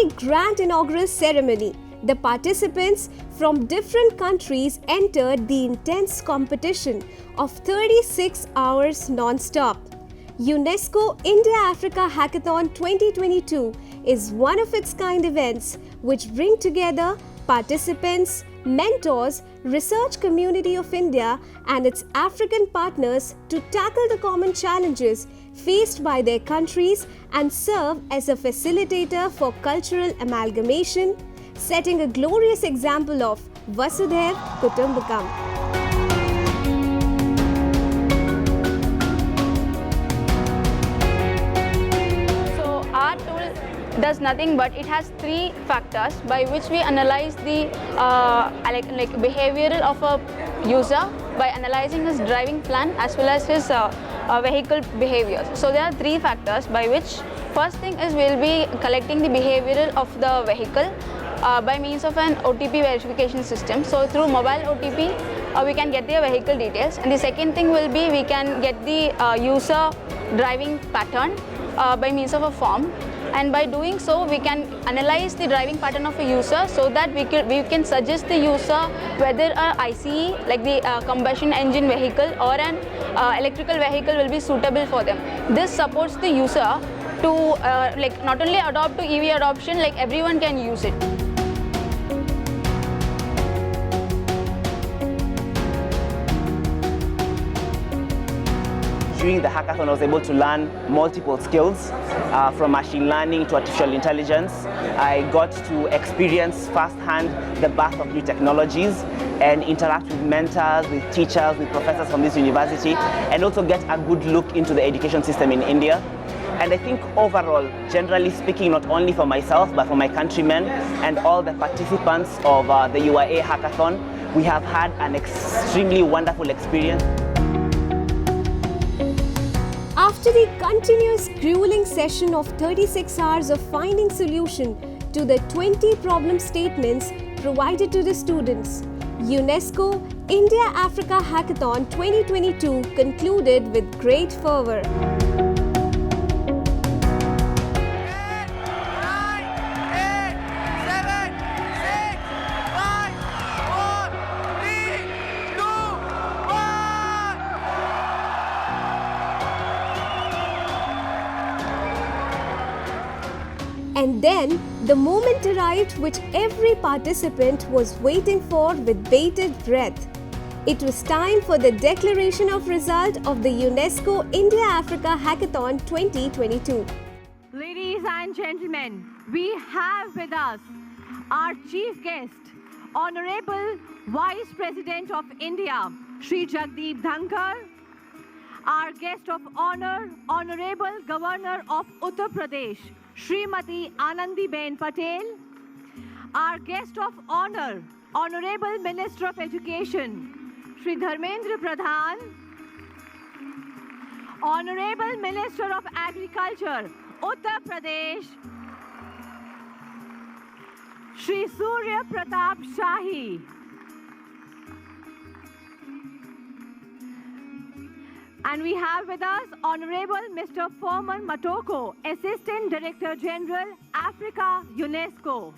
the grand inaugural ceremony, the participants from different countries entered the intense competition of 36 hours non-stop. UNESCO India Africa Hackathon 2022 is one of its kind events which bring together participants, mentors, research community of India and its African partners to tackle the common challenges faced by their countries and serve as a facilitator for cultural amalgamation, setting a glorious example of Vasudhaiv Kutumbakam. So our tool does nothing but it has three factors by which we analyze the behavioral of a user by analyzing his driving plan as well as his vehicle behaviors. So there are three factors by which first thing is we will be collecting the behavioral of the vehicle by means of an OTP verification system. So through mobile OTP we can get their vehicle details, and the second thing will be we can get the user driving pattern by means of a form, and by doing so we can analyze the driving pattern of a user so that we can suggest the user whether a ICE like the combustion engine vehicle or an electrical vehicle will be suitable for them. This supports the user to not only adopt to EV adoption, like everyone can use it. During the hackathon, I was able to learn multiple skills from machine learning to artificial intelligence. I got to experience firsthand the birth of new technologies and interact with mentors, with teachers, with professors from this university, and also get a good look into the education system in India. And I think overall, generally speaking, not only for myself, but for my countrymen and all the participants of the UIA hackathon, we have had an extremely wonderful experience. After the continuous grueling session of 36 hours of finding solution to the 20 problem statements provided to the students, UNESCO India Africa Hackathon 2022 concluded with great fervor. And then the moment arrived which every participant was waiting for with bated breath. It was time for the declaration of result of the UNESCO India Africa Hackathon 2022. Ladies and gentlemen, we have with us our chief guest, Honorable Vice President of India, Shri Jagdeep Dhankhar, our guest of honor, Honorable Governor of Uttar Pradesh, Srimati Anandiben Patel, our guest of honor, Honorable Minister of Education, Shri Dharmendra Pradhan, Honorable Minister of Agriculture, Uttar Pradesh, Shri Surya Pratap Shahi, and we have with us Honorable Mr. Firmin Matoko, Assistant Director General, Africa, UNESCO.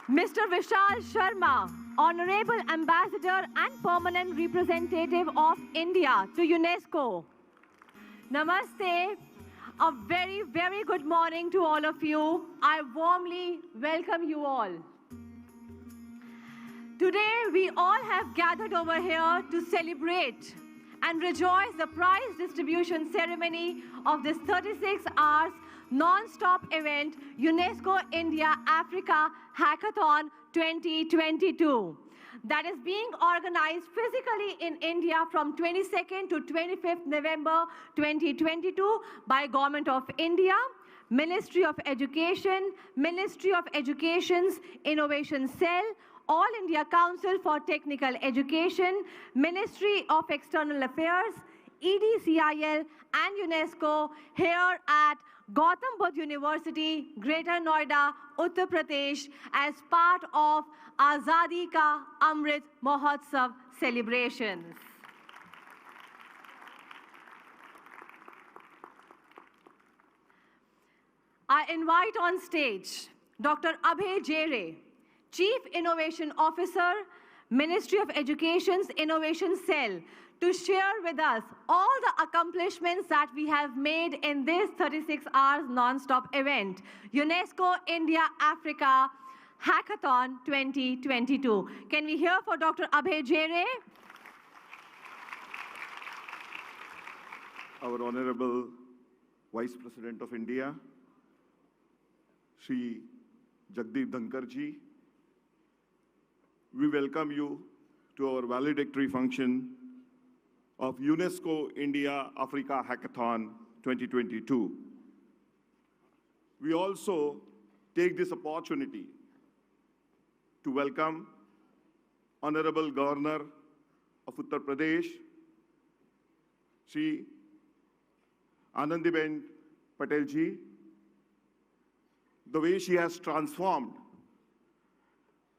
Mr. Vishal Sharma, Honorable Ambassador and Permanent Representative of India to UNESCO. Namaste. A very, very good morning to all of you. I warmly welcome you all. Today, we all have gathered over here to celebrate and rejoice the prize distribution ceremony of this 36 hours non-stop event, UNESCO India Africa Hackathon 2022. That is being organized physically in India from 22nd to 25th November 2022 by Government of India, Ministry of Education, Ministry of Education's Innovation Cell, All India Council for Technical Education, Ministry of External Affairs, EDCIL and UNESCO here at Gautam Buddha University, Greater Noida, Uttar Pradesh as part of Azadi Ka Amrit Mahotsav celebrations. I invite on stage Dr. Abhay Jere, Chief Innovation Officer, Ministry of Education's Innovation Cell, to share with us all the accomplishments that we have made in this 36 hours non-stop event, UNESCO India Africa Hackathon 2022. Can we hear for Dr. Abhay Jere? Our Honorable Vice President of India, Shri Jagdeep Dhankhar ji, we welcome you to our valedictory function of UNESCO India Africa Hackathon 2022. We also take this opportunity to welcome Honorable Governor of Uttar Pradesh, Shri Anandiben Patel ji. The way she has transformed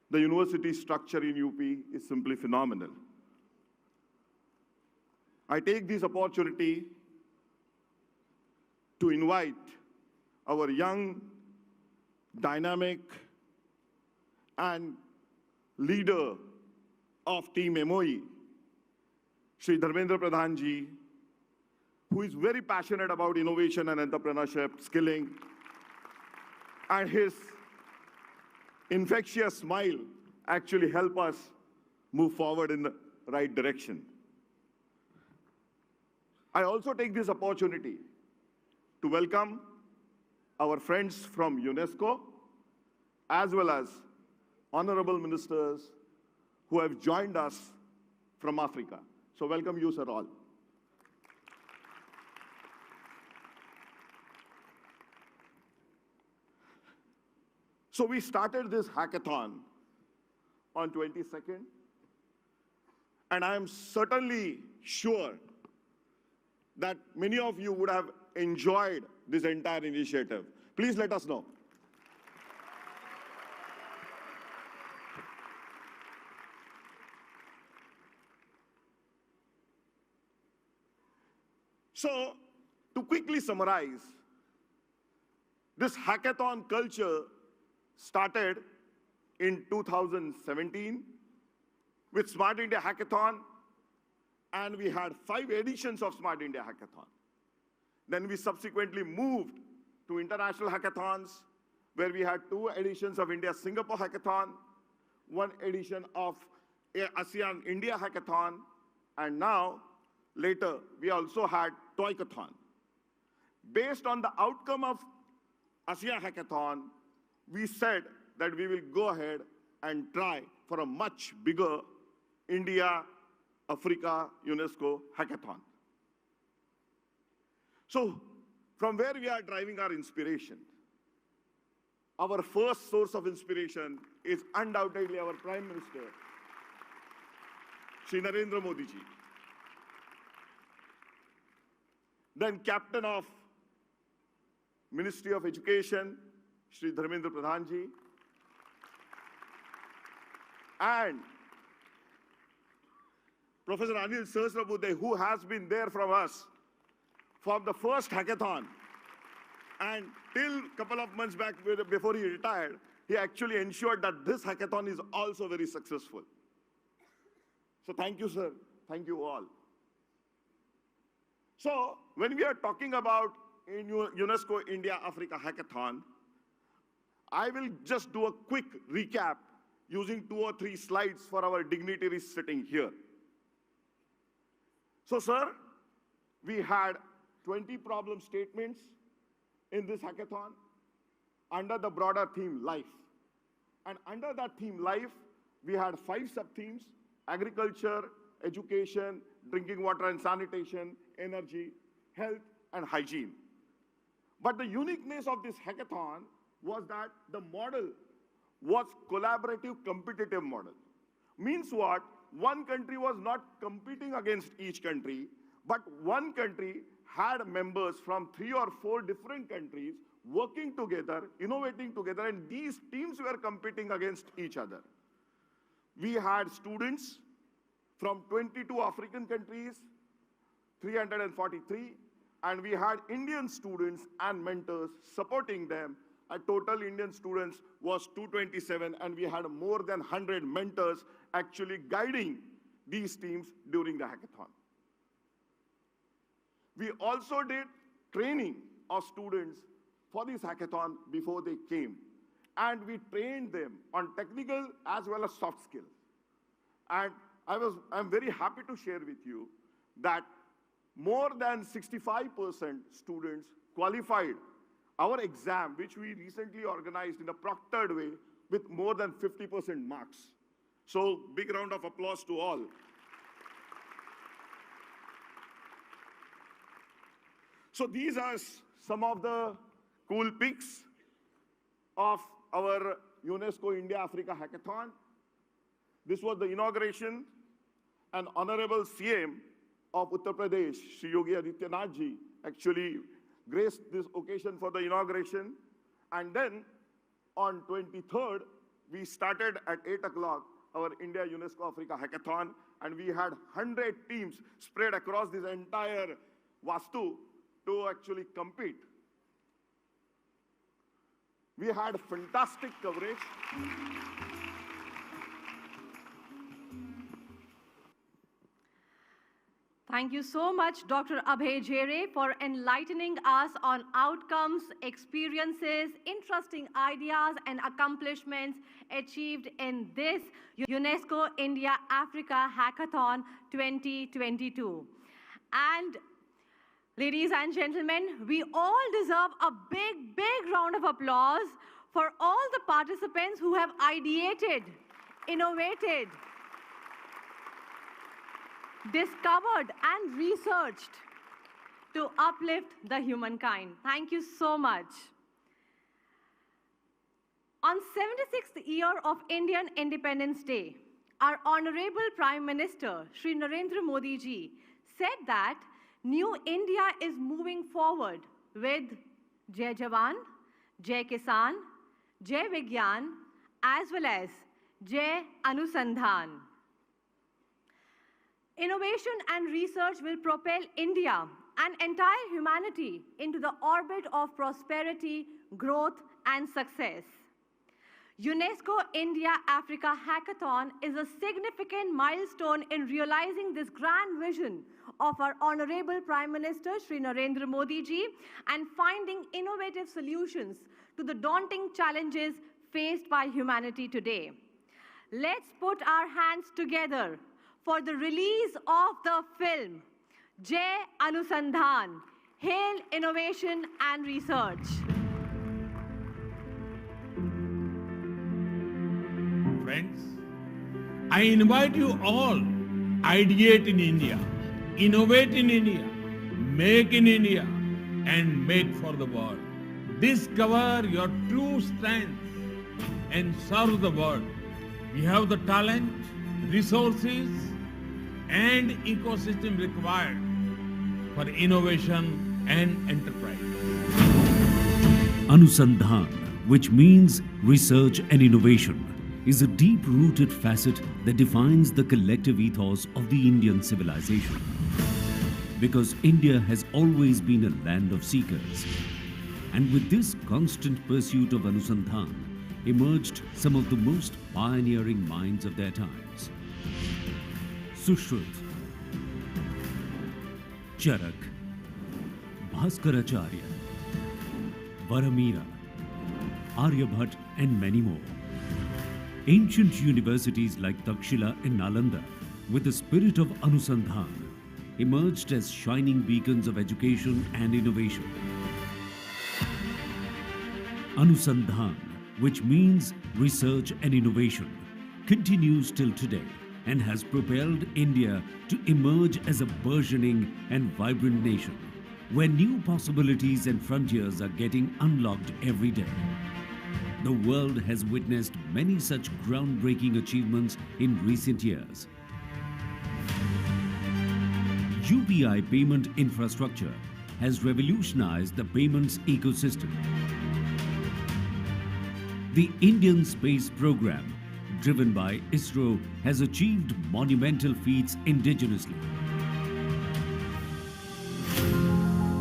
the university structure in UP is simply phenomenal. I take this opportunity to invite our young, dynamic, and leader of Team MOE, Shri Dharmendra Pradhan ji, who is very passionate about innovation and entrepreneurship, skilling, and his infectious smile actually help us move forward in the right direction. I also take this opportunity to welcome our friends from UNESCO, as well as honorable ministers who have joined us from Africa. So welcome you, sir, all. So we started this hackathon on 22nd, and I am certainly sure that many of you would have enjoyed this entire initiative. Please let us know. So, to quickly summarize, this hackathon culture started in 2017 with Smart India Hackathon, and we had 5 editions of Smart India Hackathon. Then we subsequently moved to international hackathons, where we had 2 editions of India-Singapore Hackathon, 1 edition of ASEAN India Hackathon, and now, later, we also had Toycathon. Based on the outcome of ASEAN Hackathon, we said that we will go ahead and try for a much bigger India Africa UNESCO Hackathon. So, from where we are driving our inspiration, our first source of inspiration is undoubtedly our Prime Minister, Shri Narendra Modi ji. Then Captain of Ministry of Education, Shri Dharmendra Pradhan ji, and Professor Anil Sahasrabudhe, who has been there from us from the first hackathon, and till a couple of months back before he retired, he actually ensured that this hackathon is also very successful. So thank you, sir. Thank you all. So when we are talking about UNESCO India Africa Hackathon, I will just do a quick recap using 2 or 3 slides for our dignitaries sitting here. So, sir, we had 20 problem statements in this hackathon under the broader theme, life. And under that theme, life, we had 5 sub-themes: agriculture, education, drinking water and sanitation, energy, health, and hygiene. But the uniqueness of this hackathon was that the model was collaborative, competitive model. Means what? One country was not competing against each country, but one country had members from 3 or 4 different countries working together, innovating together, and these teams were competing against each other. We had students from 22 African countries, 343, and we had Indian students and mentors supporting them. Our total Indian students was 227, and we had more than 100 mentors actually guiding these teams during the hackathon. We also did training of students for this hackathon before they came. And we trained them on technical as well as soft skills. And I'm very happy to share with you that more than 65% students qualified our exam, which we recently organized in a proctored way with more than 50% marks. So big round of applause to all. So these are some of the cool pics of our UNESCO India Africa Hackathon. This was the inauguration, and Honorable CM of Uttar Pradesh, Shri Yogi Adityanath ji, actually graced this occasion for the inauguration. And then on 23rd, we started at 8 o'clock our India UNESCO Africa Hackathon, and we had 100 teams spread across this entire Vastu to actually compete. We had fantastic coverage. Thank you so much, Dr. Abhay Jere, for enlightening us on outcomes, experiences, interesting ideas, and accomplishments achieved in this UNESCO India Africa Hackathon 2022. And ladies and gentlemen, we all deserve a big, big round of applause for all the participants who have ideated, innovated, discovered and researched to uplift the humankind. Thank you so much. On 76th year of Indian Independence Day, our Honorable Prime Minister, Shri Narendra Modi ji, said that New India is moving forward with Jai Jawan, Jai Kisan, Jai Vigyan, as well as Jai Anusandhan. Innovation and research will propel India and entire humanity into the orbit of prosperity, growth, and success. UNESCO India Africa Hackathon is a significant milestone in realizing this grand vision of our Honorable Prime Minister, Shri Narendra Modi ji, and finding innovative solutions to the daunting challenges faced by humanity today. Let's put our hands together for the release of the film, Jai Anusandhan, Hail Innovation and Research. Friends, I invite you all, ideate in India, innovate in India, make in India, and make for the world. Discover your true strengths and serve the world. We have the talent, resources, and ecosystem required for innovation and enterprise. Anusandhan, which means research and innovation, is a deep-rooted facet that defines the collective ethos of the Indian civilization. Because India has always been a land of seekers. And with this constant pursuit of Anusandhan, emerged some of the most pioneering minds of their times. Sushrut, Charak, Bhaskaracharya, Varamira, Aryabhat, and many more. Ancient universities like Takshila and Nalanda, with the spirit of Anusandhan, emerged as shining beacons of education and innovation. Anusandhan, which means research and innovation, continues till today and has propelled India to emerge as a burgeoning and vibrant nation, where new possibilities and frontiers are getting unlocked every day. The world has witnessed many such groundbreaking achievements in recent years. UPI payment infrastructure has revolutionized the payments ecosystem. The Indian space program, driven by ISRO, has achieved monumental feats indigenously.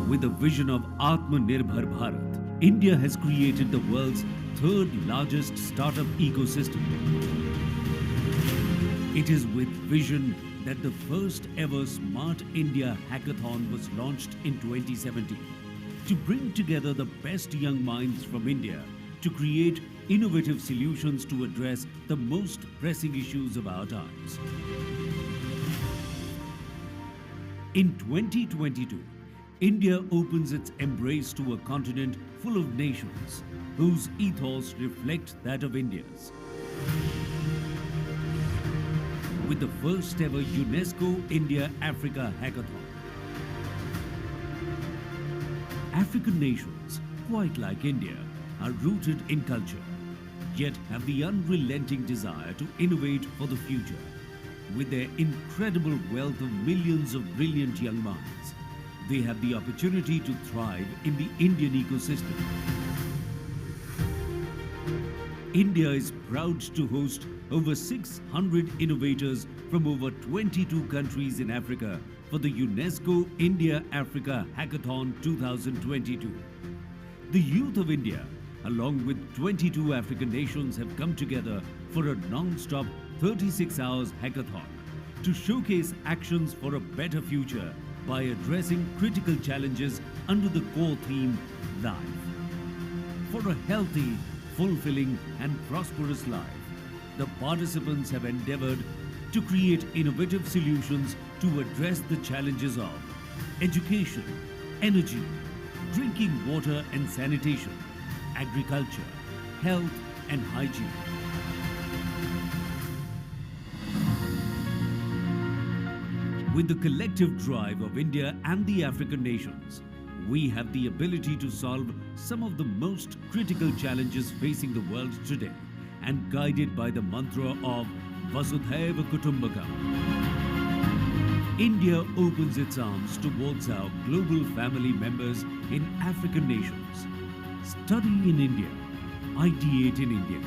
With a vision of Atmanirbhar Bharat, India has created the world's third largest startup ecosystem. It is with vision that the first ever Smart India Hackathon was launched in 2017 to bring together the best young minds from India to create innovative solutions to address the most pressing issues of our times. In 2022, India opens its embrace to a continent full of nations whose ethos reflect that of India's. With the first ever UNESCO India Africa Hackathon. African nations, quite like India, are rooted in culture, yet have the unrelenting desire to innovate for the future. With their incredible wealth of millions of brilliant young minds, they have the opportunity to thrive in the Indian ecosystem. India is proud to host over 600 innovators from over 22 countries in Africa for the UNESCO India Africa Hackathon 2022. The youth of India, along with 22 African nations, have come together for a non-stop 36 hours hackathon to showcase actions for a better future by addressing critical challenges under the core theme, Life. For a healthy, fulfilling and prosperous life, the participants have endeavored to create innovative solutions to address the challenges of education, energy, drinking water and sanitation, agriculture, health and hygiene. With the collective drive of India and the African nations, we have the ability to solve some of the most critical challenges facing the world today, and guided by the mantra of Vasudhaiva Kutumbakam. India opens its arms towards our global family members in African nations. Study in India, ideate in India,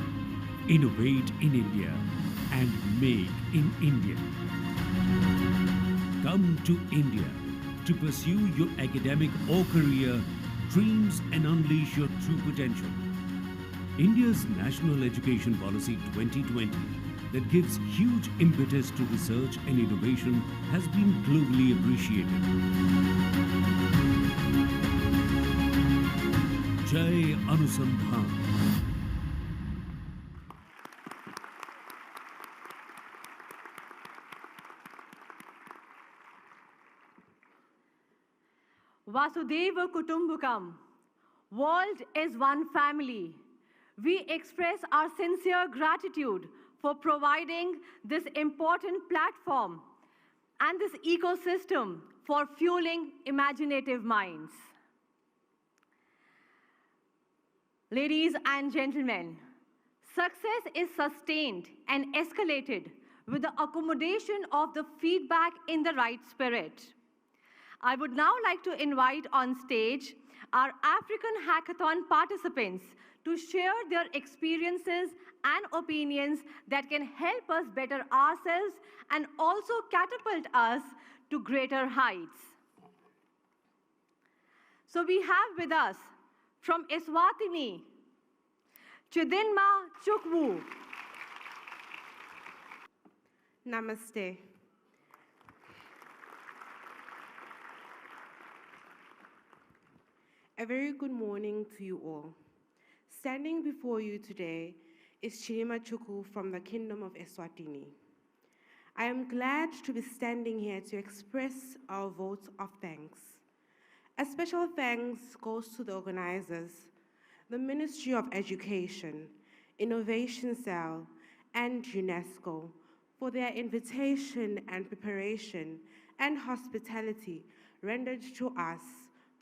innovate in India, and make in India. Come to India to pursue your academic or career dreams and unleash your true potential. India's National Education Policy 2020 that gives huge impetus to research and innovation has been globally appreciated. Jai Anusandhan. Vasudhaiva Kutumbakam. World is one family. We express our sincere gratitude for providing this important platform and this ecosystem for fueling imaginative minds. Ladies and gentlemen, success is sustained and escalated with the accommodation of the feedback in the right spirit. I would now like to invite on stage our African Hackathon participants to share their experiences and opinions that can help us better ourselves and also catapult us to greater heights. So we have with us from Eswatini, Chidinma Chukwu. Namaste. A very good morning to you all. Standing before you today is Chidinma Chukwu from the Kingdom of Eswatini. I am glad to be standing here to express our vote of thanks. A special thanks goes to the organizers, the Ministry of Education, Innovation Cell, and UNESCO for their invitation and preparation and hospitality rendered to us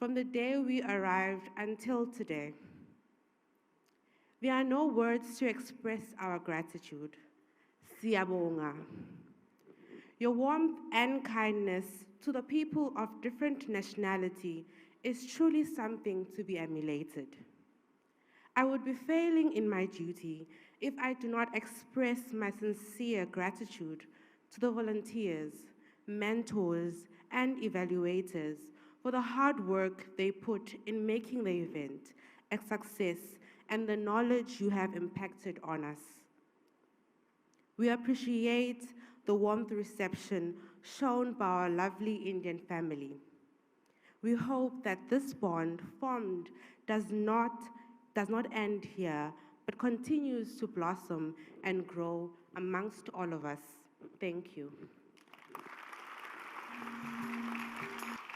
from the day we arrived until today. There are no words to express our gratitude. Siyabonga. Your warmth and kindness to the people of different nationality is truly something to be emulated. I would be failing in my duty if I do not express my sincere gratitude to the volunteers, mentors, and evaluators for the hard work they put in making the event a success and the knowledge you have impacted on us. We appreciate the warm reception shown by our lovely Indian family. We hope that this bond formed does not end here, but continues to blossom and grow amongst all of us. Thank you.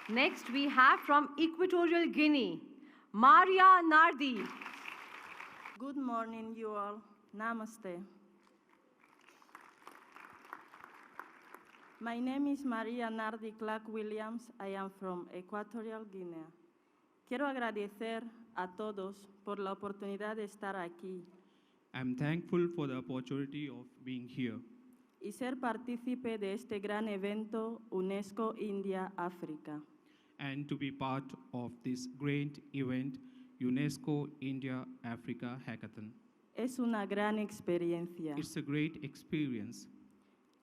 Next, we have from Equatorial Guinea, Maria Nardi. Good morning, you all. Namaste. My name is Maria Nardi Clark Williams. I am from Equatorial Guinea. Quiero agradecer a todos por la oportunidad de estar aquí I'm thankful for the opportunity of being here y ser partícipe de este gran evento UNESCO India Africa. and to be part of this great event, UNESCO India Africa Hackathon. Es una gran experiencia. It's a great experience.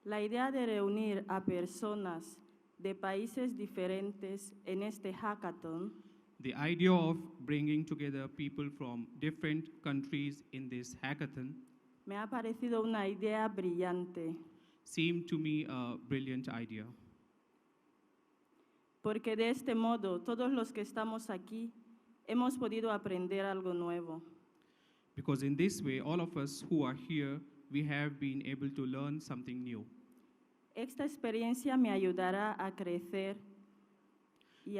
La idea de reunir a personas de países diferentes en este hackathon The idea of bringing together people from different countries in this hackathon me ha parecido una idea brillante, seemed to me a brilliant idea porque de este modo todos los que estamos aquí hemos podido aprender algo nuevo. because in this way, all of us who are here, we have been able to learn something new. Esta experiencia me ayudará a crecer y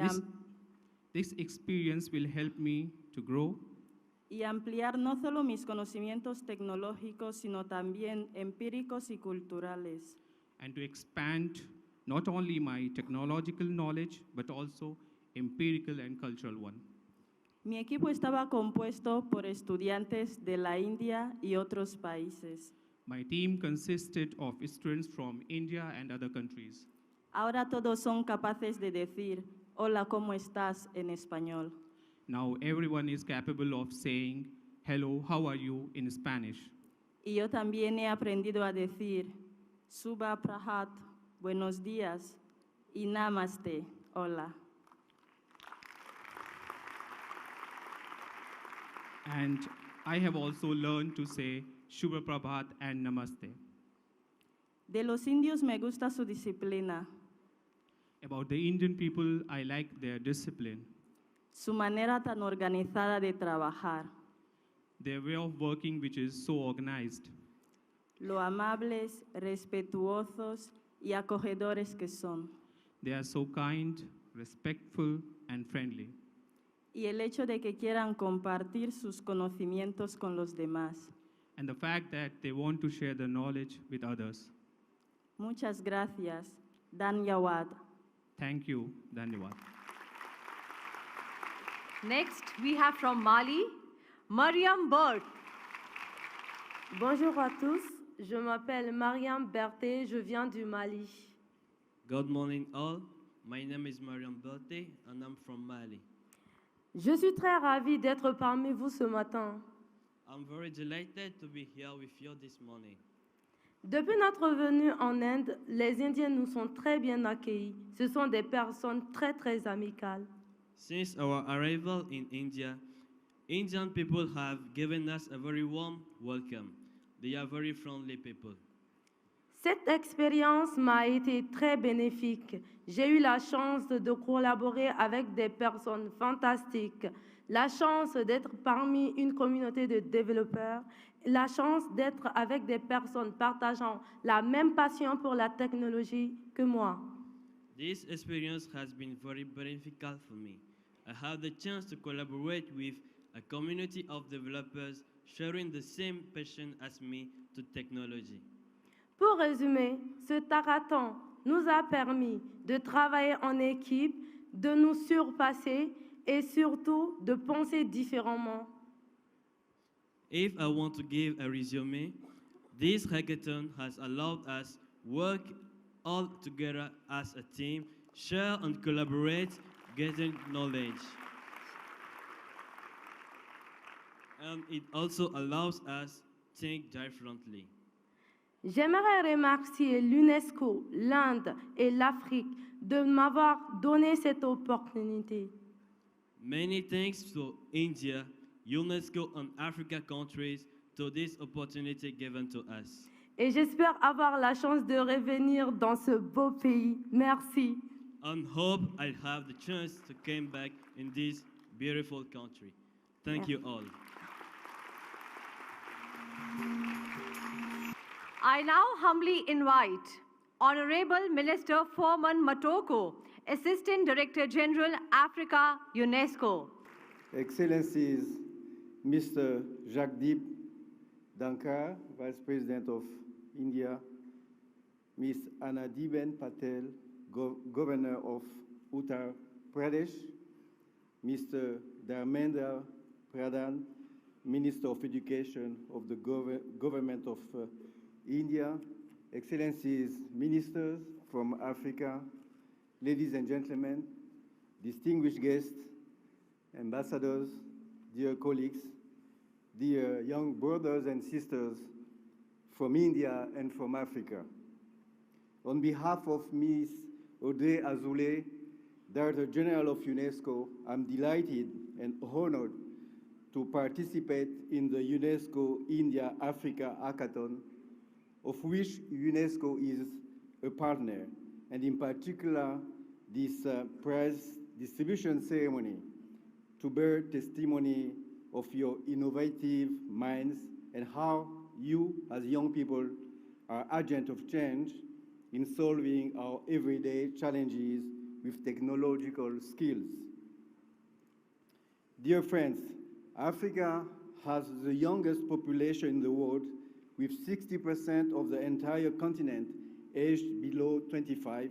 This experience will help me to grow y ampliar no solo mis conocimientos tecnológicos, sino también empíricos y culturales. and to expand not only my technological knowledge, but also empirical and cultural one. Mi equipo estaba compuesto por estudiantes de la India y otros países. My team consisted of students from India and other countries. Ahora todos son capaces de decir, hola, ¿cómo estás? En español. Now everyone is capable of saying, hello, how are you in Spanish. Y yo también he aprendido a decir, Suba Prahat, buenos días, y Namaste, hola. And I have also learned to say Shubha Prabhat and Namaste. De los indios me gusta su disciplina, About the Indian people, I like their discipline, su manera tan organizada de trabajar, their way of working which is so organized, lo amables, respetuosos y acogedores que son. they are so kind, respectful, and friendly. Y el hecho de que quieran compartir sus conocimientos con los demás. And the fact that they want to share the knowledge with others. Muchas gracias. Dhanyawad. Thank you, Dhanyawad. Next, we have from Mali, Mariam Bert. Bonjour à tous, je m'appelle Mariam Berthe, je viens du Mali. Good morning all. My name is Mariam Bote and I'm from Mali. Je suis très ravie d'être parmi vous ce matin. I'm very delighted to be here with you this morning. Depuis notre venue en Inde, les Indiens nous sont très bien accueillis. Ce sont des personnes très très amicales. Since our arrival in India, Indian people have given us a very warm welcome. They are very friendly people. Cette expérience m'a été très bénéfique. J'ai eu la chance de collaborer avec des personnes fantastiques, la chance d'être parmi une communauté de développeurs, la chance d'être avec des personnes partageant la même passion pour la technologie que moi. This experience has been very beneficial for me. I have the chance to collaborate with a community of developers sharing the same passion as me to technology. Pour résumer, ce hackathon nous a permis de travailler en équipe, de nous surpasser et surtout de penser différemment. If I want to give a resume, this hackathon has allowed us work all together as a team, share and collaborate, getting knowledge. And it also allows us to think differently. J'aimerais remercier l'UNESCO, l'Inde et l'Afrique de m'avoir donné cette opportunité. Many thanks to India, UNESCO and Africa countries to this opportunity given to us. Et j'espère avoir la chance de revenir dans ce beau pays. Merci. And hope I'll have the chance to come back in this beautiful country. Thank you all. I now humbly invite Honorable Minister Firmin Matoko, Assistant Director General, Africa, UNESCO. Excellencies, Mr. Jagdeep, Dhankhar, Vice President of India, Ms. Anandiben Patel, Governor of Uttar Pradesh, Mr. Dharmendra, Pradhan, Minister of Education of the Government of India, Excellencies, Ministers from Africa, ladies and gentlemen, distinguished guests, ambassadors, dear colleagues, dear young brothers and sisters from India and from Africa. On behalf of Ms. Audrey Azoulay, Director General of UNESCO, I'm delighted and honored to participate in the UNESCO India Africa Hackathon, of which UNESCO is a partner, and in particular, this prize distribution ceremony to bear testimony of your innovative minds and how you, as young people, are agents of change in solving our everyday challenges with technological skills. Dear friends, Africa has the youngest population in the world, with 60% of the entire continent aged below 25,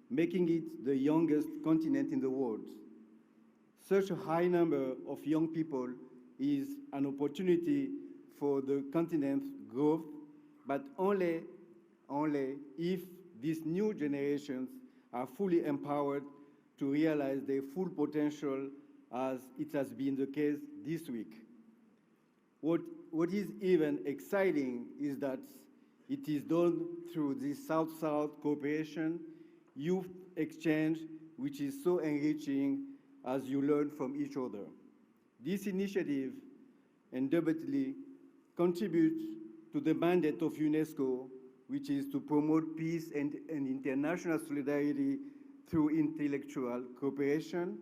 making it the youngest continent in the world. Such a high number of young people is an opportunity for the continent's growth, but only if these new generations are fully empowered to realize their full potential, as it has been the case this week. What is even exciting is that it is done through this South-South cooperation, youth exchange, which is so enriching as you learn from each other. This initiative undoubtedly contributes to the mandate of UNESCO, which is to promote peace and international solidarity through intellectual cooperation,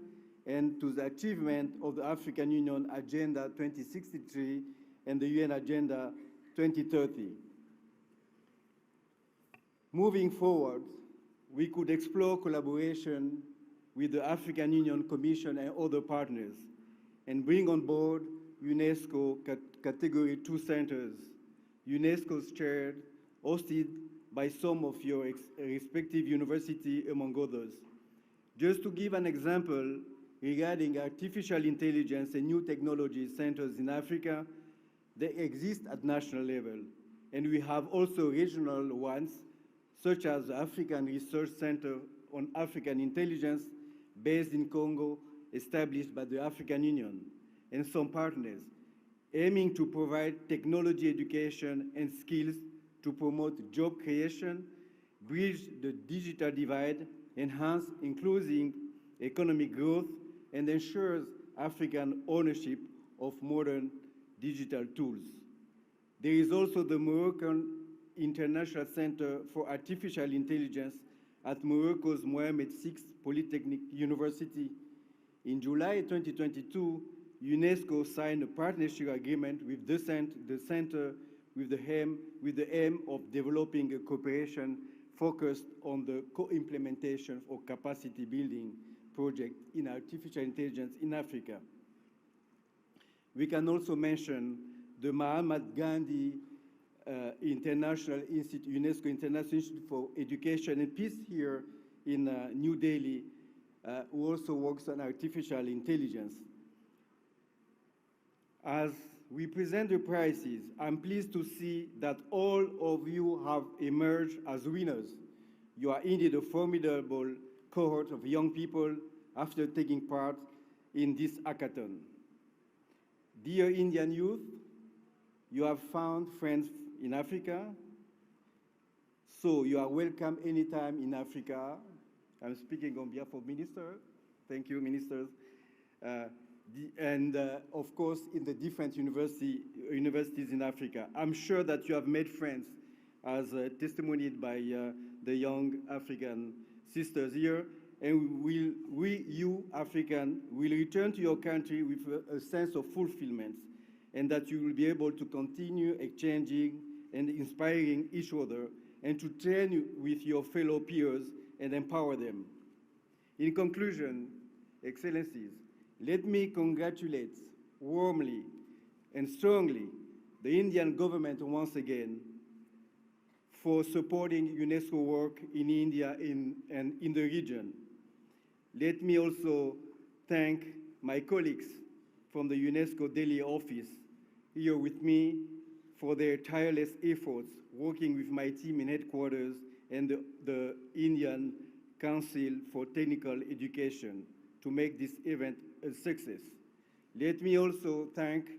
and to the achievement of the African Union Agenda 2063 and the UN Agenda 2030. Moving forward, we could explore collaboration with the African Union Commission and other partners, and bring on board UNESCO Category 2 centers, UNESCO's chaired, hosted by some of your respective universities, among others. Just to give an example, regarding artificial intelligence and new technology centers in Africa, they exist at national level, and we have also regional ones, such as the African Research Center on African Intelligence, based in Congo, established by the African Union, and some partners, aiming to provide technology education and skills to promote job creation, bridge the digital divide, enhance inclusive economic growth, and ensures African ownership of modern digital tools. There is also the Moroccan International Center for Artificial Intelligence at Morocco's Mohammed VI Polytechnic University. In July 2022, UNESCO signed a partnership agreement with the center with the aim of developing a cooperation focused on the co-implementation of capacity building project in artificial intelligence in Africa. We can also mention the Mahatma Gandhi International Institute, UNESCO International Institute for Education and Peace here in New Delhi, who also works on artificial intelligence. As we present the prizes, I'm pleased to see that all of you have emerged as winners. You are indeed a formidable cohort of young people after taking part in this hackathon. Dear Indian youth, you have found friends in Africa, So you are welcome anytime in Africa. I'm speaking on behalf of ministers. Thank you, ministers. Of course, in the different universities in Africa. I'm sure that you have made friends, as testimonied by the young African sisters here. And you, African, will return to your country with a sense of fulfillment, and that you will be able to continue exchanging and inspiring each other, and to train with your fellow peers and empower them. In conclusion, Excellencies, let me congratulate warmly and strongly the Indian government once again for supporting UNESCO work in India and in the region. Let me also thank my colleagues from the UNESCO Delhi office here with me for their tireless efforts working with my team in headquarters and the Indian Council for Technical Education to make this event a success. Let me also thank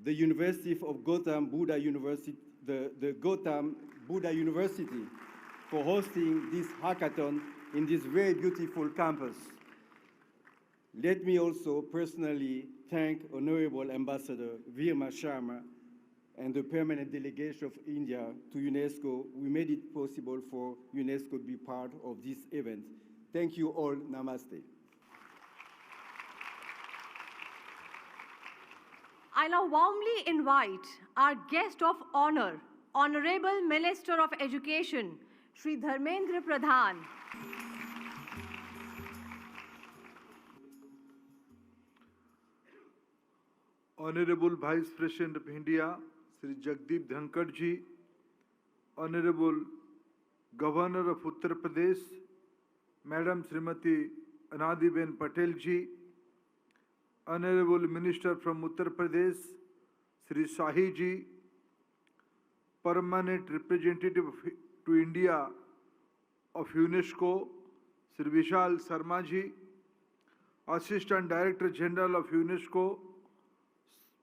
the University of Gautam Buddha University, the Gautam Buddha University for hosting this hackathon in this very beautiful campus. Let me also personally thank Honorable Ambassador Virma Sharma and the permanent delegation of India to UNESCO. We made it possible for UNESCO to be part of this event. Thank you all. Namaste. I now warmly invite our guest of honor, Honorable Minister of Education, Shri Dharmendra Pradhan. Honorable Vice President of India, Shri Jagdeep Dhankhar ji, Honorable Governor of Uttar Pradesh, Madam Srimati Anandiben Patel ji, Honorable Minister from Uttar Pradesh, Shri Shahi ji, Permanent Representative to India of UNESCO, Shri Vishal Sharma ji, Assistant Director General of UNESCO,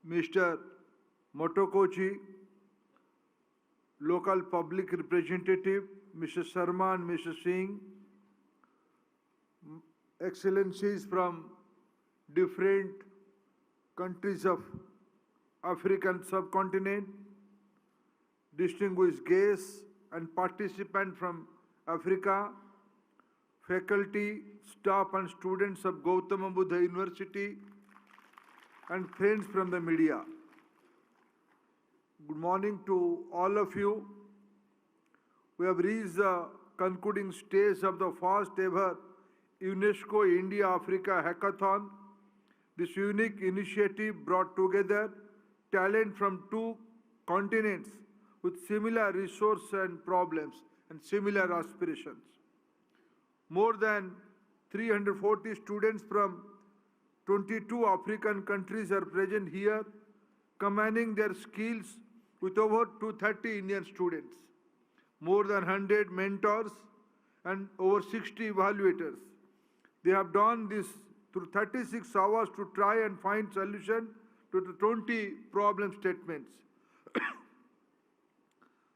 Mr. Matoko ji, Local Public Representative, Mr. Sharma and Mr. Singh, Excellencies from different countries of African subcontinent, distinguished guests and participants from Africa, faculty, staff and students of Gautam Buddha University, and friends from the media. Good morning to all of you. We have reached the concluding stage of the first ever UNESCO India Africa Hackathon. This unique initiative brought together talent from two continents with similar resources and problems and similar aspirations. More than 340 students from 22 African countries are present here, combining their skills with over 230 Indian students, more than 100 mentors, and over 60 evaluators. They have done this through 36 hours to try and find solution to the 20 problem statements.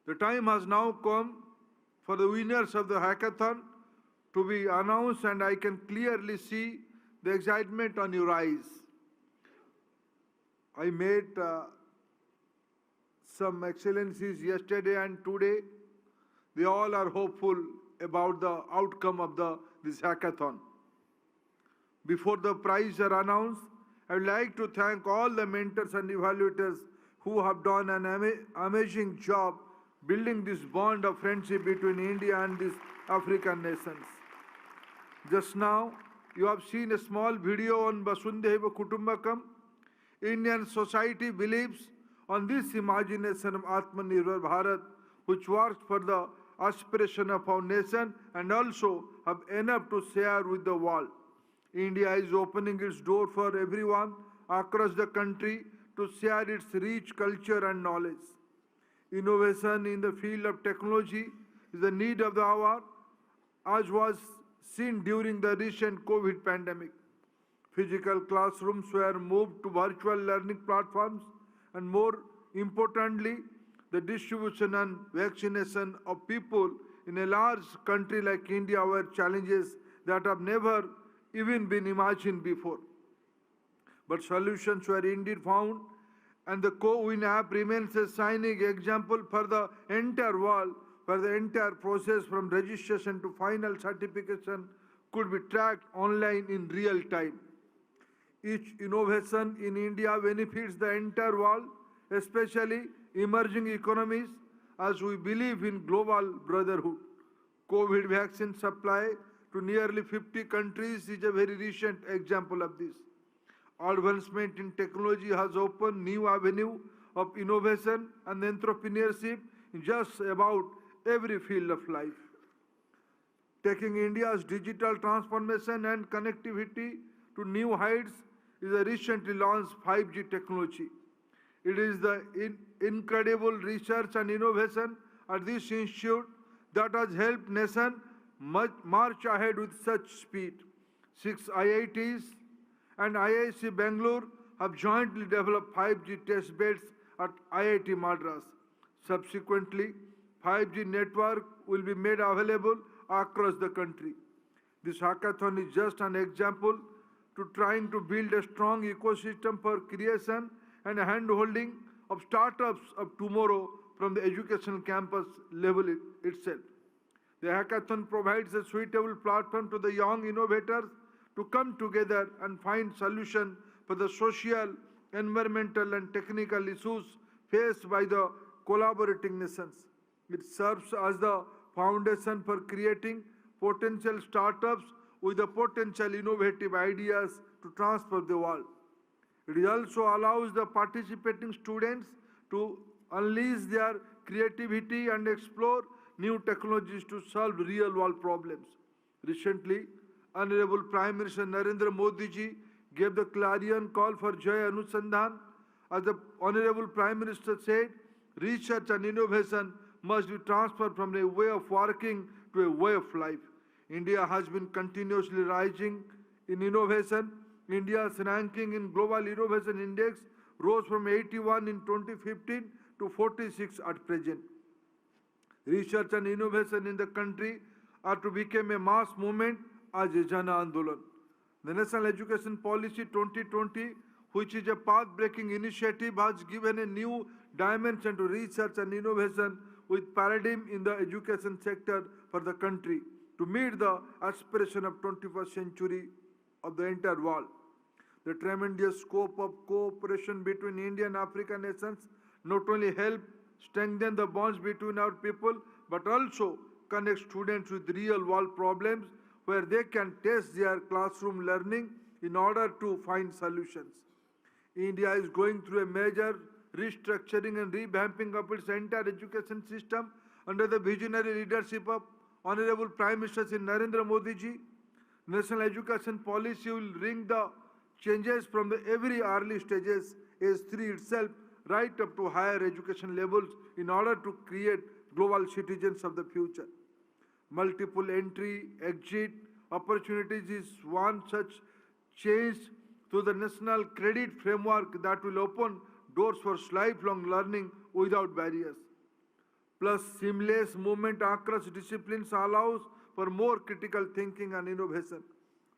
The time has now come for the winners of the hackathon to be announced, and I can clearly see the excitement on your eyes. I met some excellencies yesterday and today. They all are hopeful about the outcome of this hackathon. Before the prizes are announced, I would like to thank all the mentors and evaluators who have done an amazing job building this bond of friendship between India and these African nations. Just now, you have seen a small video on Vasundhaiva Kutumbakam. Indian society believes on this imagination of Atmanirbhar Bharat, which works for the aspiration of our nation and also have enough to share with the world. India is opening its door for everyone across the country to share its rich culture and knowledge. Innovation in the field of technology is the need of the hour, as was seen during the recent COVID pandemic. Physical classrooms were moved to virtual learning platforms, and more importantly, the distribution and vaccination of people in a large country like India were challenges that have never even been imagined before. But solutions were indeed found, and the Co-Win app remains a shining example for the entire world, where the entire process from registration to final certification could be tracked online in real time. Each innovation in India benefits the entire world, especially emerging economies, as we believe in global brotherhood. COVID vaccine supply to nearly 50 countries is a very recent example of this. Advancement in technology has opened new avenue of innovation and entrepreneurship in just about every field of life. Taking India's digital transformation and connectivity to new heights is a recently launched 5G technology. It is the incredible research and innovation at this institute that has helped nation march ahead with such speed. 6 IITs and IIC Bangalore have jointly developed 5G test beds at IIT Madras. Subsequently, 5G network will be made available across the country. This hackathon is just an example to trying to build a strong ecosystem for creation and hand-holding of startups of tomorrow from the educational campus level itself. The hackathon provides a suitable platform to the young innovators to come together and find solutions for the social, environmental and technical issues faced by the collaborating nations. It serves as the foundation for creating potential startups with the potential innovative ideas to transform the world. It also allows the participating students to unleash their creativity and explore new technologies to solve real-world problems. Recently, Honorable Prime Minister Narendra Modi ji gave the clarion call for Jai Anusandhan. As the Honorable Prime Minister said, research and innovation must be transferred from a way of working to a way of life. India has been continuously rising in innovation. India's ranking in Global Innovation Index rose from 81 in 2015 to 46 at present. Research and innovation in the country are to become a mass movement as a Jana Andolan. The National Education Policy 2020, which is a path-breaking initiative, has given a new dimension to research and innovation with paradigm in the education sector for the country to meet the aspiration of 21st century of the entire world. The tremendous scope of cooperation between India and African nations not only help strengthen the bonds between our people, but also connect students with real-world problems where they can test their classroom learning in order to find solutions. India is going through a major restructuring and revamping of its entire education system under the visionary leadership of Honorable Prime Minister Shri Narendra Modi ji. National education policy will bring the changes from the every early stages, S3 itself, right up to higher education levels in order to create global citizens of the future. Multiple entry, exit opportunities is one such change to the national credit framework that will open doors for lifelong learning without barriers. Plus, seamless movement across disciplines allows for more critical thinking and innovation.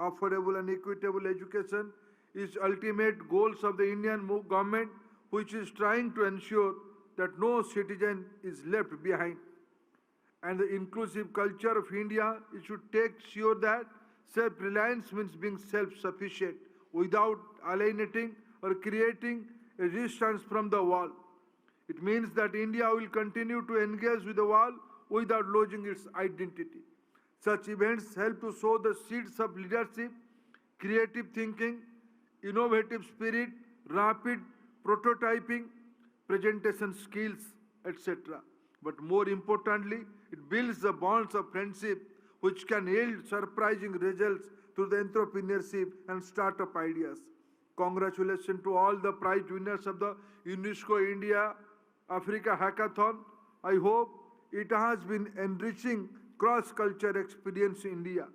Affordable and equitable education is ultimate goals of the Indian government, which is trying to ensure that no citizen is left behind. And the inclusive culture of India, it should take sure that self-reliance means being self-sufficient without alienating or creating a distance from the world. It means that India will continue to engage with the world without losing its identity. Such events help to sow the seeds of leadership, creative thinking, innovative spirit, rapid prototyping, presentation skills, etc. But more importantly, it builds the bonds of friendship which can yield surprising results through the entrepreneurship and startup ideas. Congratulations to all the prize winners of the UNESCO India Africa Hackathon. I hope it has been enriching cross-culture experience in India.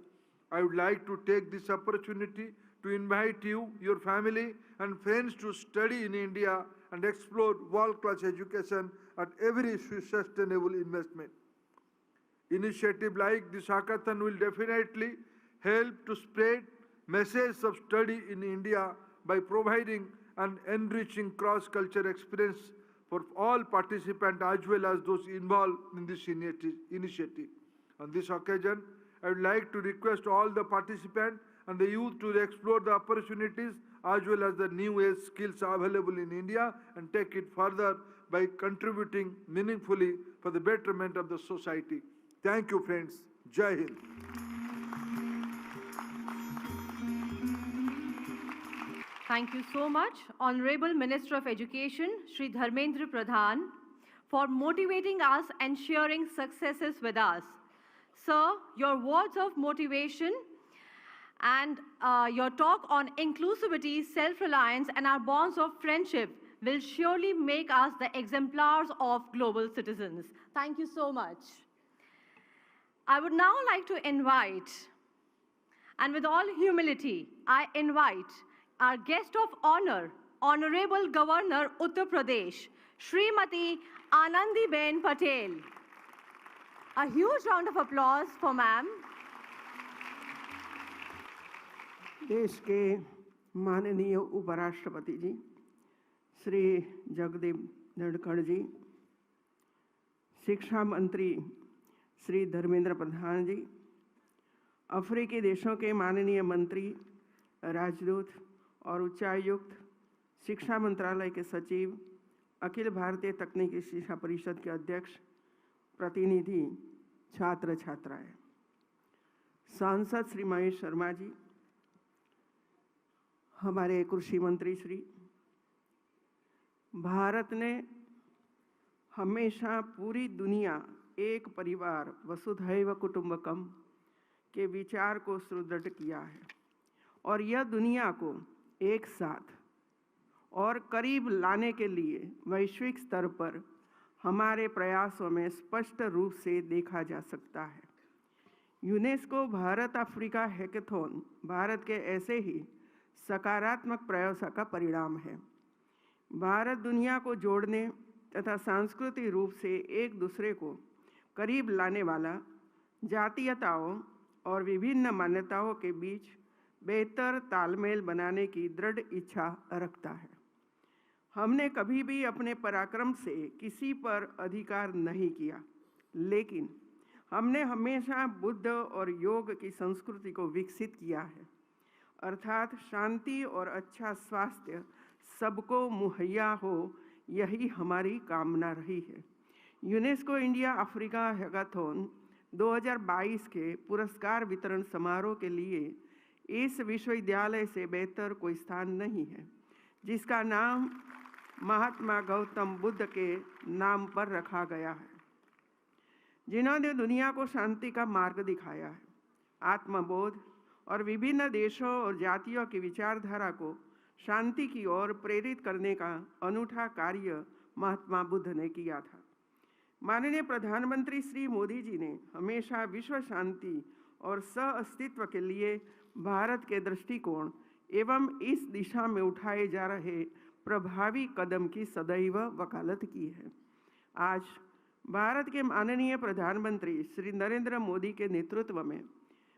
I would like to take this opportunity to invite you, your family and friends to study in India and explore world-class education at every sustainable investment. Initiative like this hackathon will definitely help to spread message of study in India by providing an enriching cross-cultural experience for all participants as well as those involved in this initiative. On this occasion, I would like to request all the participants and the youth to explore the opportunities as well as the new age skills available in India and take it further by contributing meaningfully for the betterment of the society. Thank you, friends. Jai Hind. Thank you so much, Honorable Minister of Education, Shri Dharmendra Pradhan, for motivating us and sharing successes with us. Sir, your words of motivation and your talk on inclusivity, self-reliance, and our bonds of friendship will surely make us the exemplars of global citizens. Thank you so much. I would now like to invite, and with all humility, I invite our guest of honor, Honorable Governor Uttar Pradesh, Srimati Anandiben Patel. A huge round of applause for ma'am. देश के माननीय उपराष्ट्रपति जी श्री जगदीप धनखड़ जी, शिक्षा मंत्री श्री धर्मेंद्र प्रधान जी, अफ्रीकी देशों के माननीय मंत्री, राजदूत और उच्चायुक्त, शिक्षा मंत्रालय के सचिव, अखिल भारतीय तकनीकी शिक्षा परिषद के अध्यक्ष, प्रतिनिधि, छात्र छात्राएं, सांसद श्री महेश शर्मा जी, हमारे कृषि मंत्री श्री, भारत ने हमेशा पूरी दुनिया एक परिवार वसुधैव कुटुंबकम के विचार को सुदृढ़ किया है और यह दुनिया को एक साथ और करीब लाने के लिए वैश्विक स्तर पर हमारे प्रयासों में स्पष्ट रूप से देखा जा सकता है। UNESCO Bharat Africa hackathon Bharat के ऐसे ही सकारात्मक प्रयासों का परिणाम है। भारत दुनिया को जोड़ने तथा सांस्कृतिक रूप से एक दूसरे को करीब लाने वाला, जातीयताओं और विभिन्न मान्यताओं के बीच बेहतर तालमेल बनाने की दृढ़ इच्छा रखता है। हमने कभी भी अपने पराक्रम से किसी पर अधिकार नहीं किया, लेकिन हमने हमेशा बुद्ध और योग की संस्कृति को विकसित किया है, अर्थात शांति और अच्छा स्वास्थ्य सबको मुहैया हो, यही हमारी कामना रही है। यूनेस्को इंडिया अफ्रीका हैकाथॉन 2022 के पुरस्कार वितरण समारोह के लिए इस विश्वविद्यालय से बेहतर कोई स्थान नहीं है, जिसका नाम महात्मा गौतम बुद्ध के नाम पर रखा गया है, जिन्होंने दुनिया को शांति का मार्ग दिखाया है। आत्मबोध और विभिन्न देशों और जातियों की विचारधारा को शांति की ओर प्रेरित करने का अनूठा कार्य महात्मा बुद्ध ने किया था। माननीय प्रधानमंत्री श्री मोदी जी ने हमेशा विश्व शांति और सह अस्तित्व के लिए भारत के दृष्टिकोण एवं इस दिशा में उठाए जा रहे प्रभावी कदम की सदैव वकालत की है। आज भारत के माननीय प्रधानमंत्री श्री नरेंद्र मोदी के नेतृत्व में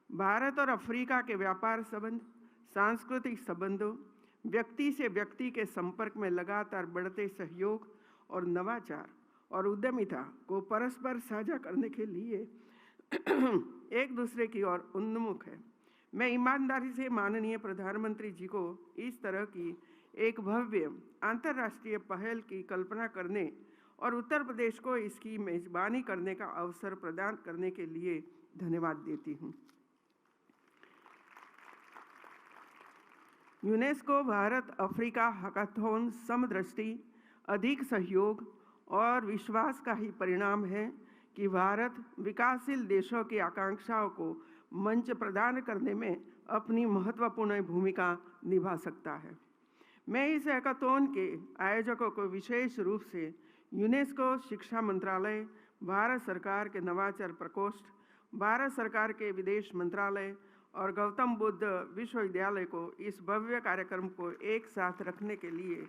भारत और अफ्रीका के व्यापार संबंध, सांस्कृतिक संबंधों, व्यक्ति से व्यक्ति के संपर्क में लगातार बढ़ते सहयोग और नवाचार और उद्यमिता को परस्पर साझा करने के लिए एक दूसरे की ओर उन्मुख है। मैं ईमानदारी से माननीय प्रधानमंत्री जी को इस तरह की एक भव्य अंतर्राष्ट्रीय पहल की कल्पना करने और उत्तर प्रदेश को इसकी मेजबानी करने का अवसर प्रदान करने के लिए धन्यवाद देती हूँ। यूनेस्को भारत अफ्रीका हैकाथॉन समदृष्टि, अधिक सहयोग और विश्वास का ही परिणाम है कि भारत विकासशील देशों की आकांक्षाओं को मंच प्रदान करने में अपनी महत्वपूर्ण भूमिका निभा सकता है। मैं इस हैकाथॉन के आयोजकों को विशेष रूप से यूनेस्को शिक्षा मंत्रालय, भारत सरकार के नवाचार प्रकोष्ठ, भारत सरकार के विदेश मंत्रालय और गौतम बुद्ध विश्वविद्यालय को इस भव्य कार्यक्रम को एक साथ रखने के लिए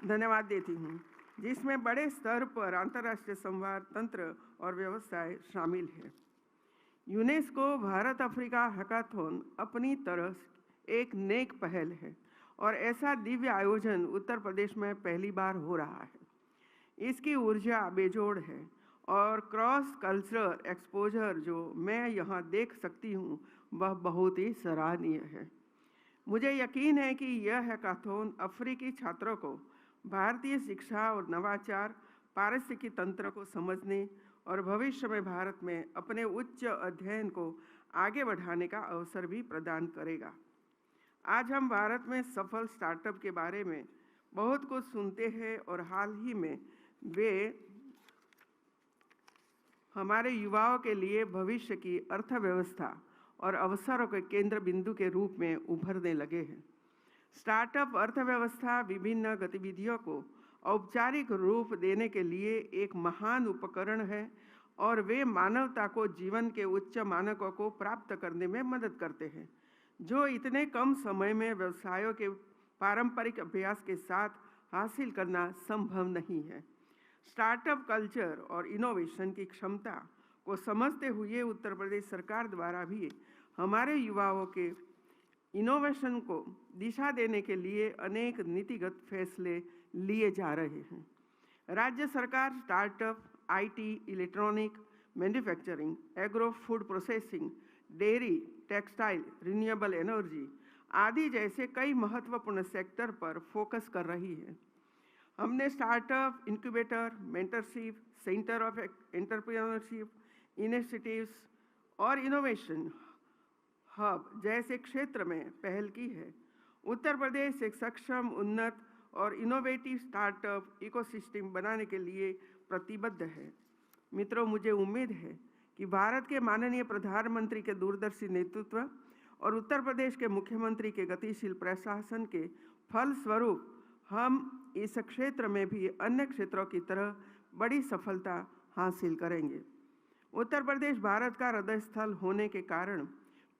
धन्यवाद देती हूँ। जिसमें बड़े स्तर पर अंतर्राष्ट्रीय संवाद तंत्र और व्यवस्थाएं शामिल है। यूनेस्को भारत अफ्रीका हैकाथॉन अपनी तरह एक नेक पहल है और ऐसा दिव्य आयोजन उत्तर प्रदेश में पहली बार हो रहा है। इसकी ऊर्जा बेजोड़ है और क्रॉस कल्चरल एक्सपोजर जो मैं यहाँ देख सकती हूँ वह बहुत ही सराहनीय है। मुझे यकीन है कि यह हैकाथॉन अफ्रीकी छात्रों को भारतीय शिक्षा और नवाचार, पारिस्थितिकी तंत्र को समझने और भविष्य में भारत में अपने उच्च अध्ययन को आगे बढ़ाने का अवसर भी प्रदान करेगा। आज हम भारत में सफल स्टार्टअप के बारे में बहुत कुछ सुनते हैं और हाल ही में वे हमारे युवाओं के लिए भविष्य की अर्थव्यवस्था और अवसरों के केंद्र बिंदु के रूप में उभरने लगे हैं। स्टार्टअप अर्थव्यवस्था विभिन्न गतिविधियों को औपचारिक रूप देने के लिए एक महान उपकरण है और वे मानवता को जीवन के उच्च मानकों को प्राप्त करने में मदद करते हैं, जो इतने कम समय में व्यवसायों के पारंपरिक अभ्यास के साथ हासिल करना संभव नहीं है। स्टार्टअप कल्चर और इनोवेशन की क्षमता को समझते हुए उत्तर प्रदेश सरकार द्वारा भी हमारे युवाओं के इनोवेशन को दिशा देने के लिए अनेक नीतिगत फैसले लिए जा रहे हैं। राज्य सरकार startup, IT, electronic, manufacturing, agro food processing, dairy, textile, renewable energy आदि जैसे कई महत्वपूर्ण सेक्टर पर फोकस कर रही है। हमने startup, incubator, mentorship, centre of entrepreneurship, initiatives और इनोवेशन हब जैसे क्षेत्र में पहल की है। उत्तर प्रदेश एक सक्षम, उन्नत और इनोवेटिव स्टार्टअप इकोसिस्टम बनाने के लिए प्रतिबद्ध है। मित्रों, मुझे उम्मीद है कि भारत के माननीय प्रधानमंत्री के दूरदर्शी नेतृत्व और उत्तर प्रदेश के मुख्यमंत्री के गतिशील प्रशासन के फलस्वरूप हम इस क्षेत्र में भी अन्य क्षेत्रों की तरह बड़ी सफलता हासिल करेंगे। उत्तर प्रदेश भारत का हृदय स्थल होने के कारण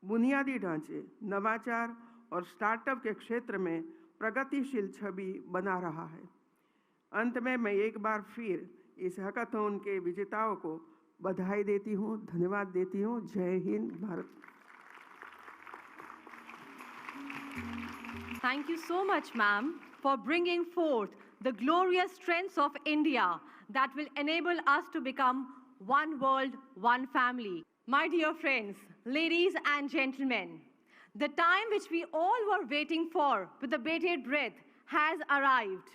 बुनियादी ढांचे, नवाचार और स्टार्टअप के क्षेत्र में प्रगतिशील छवि बना रहा है। अंत में मैं एक बार फिर इस हैकाथॉन के विजेताओं को बधाई देती हूँ, धन्यवाद देती हूँ। जय Hind, Bharat. Thank you so much, ma'am, for bringing forth the glorious strengths of India that will enable us to become one world, one family. My dear friends, ladies and gentlemen, the time which we all were waiting for with the bated breath has arrived.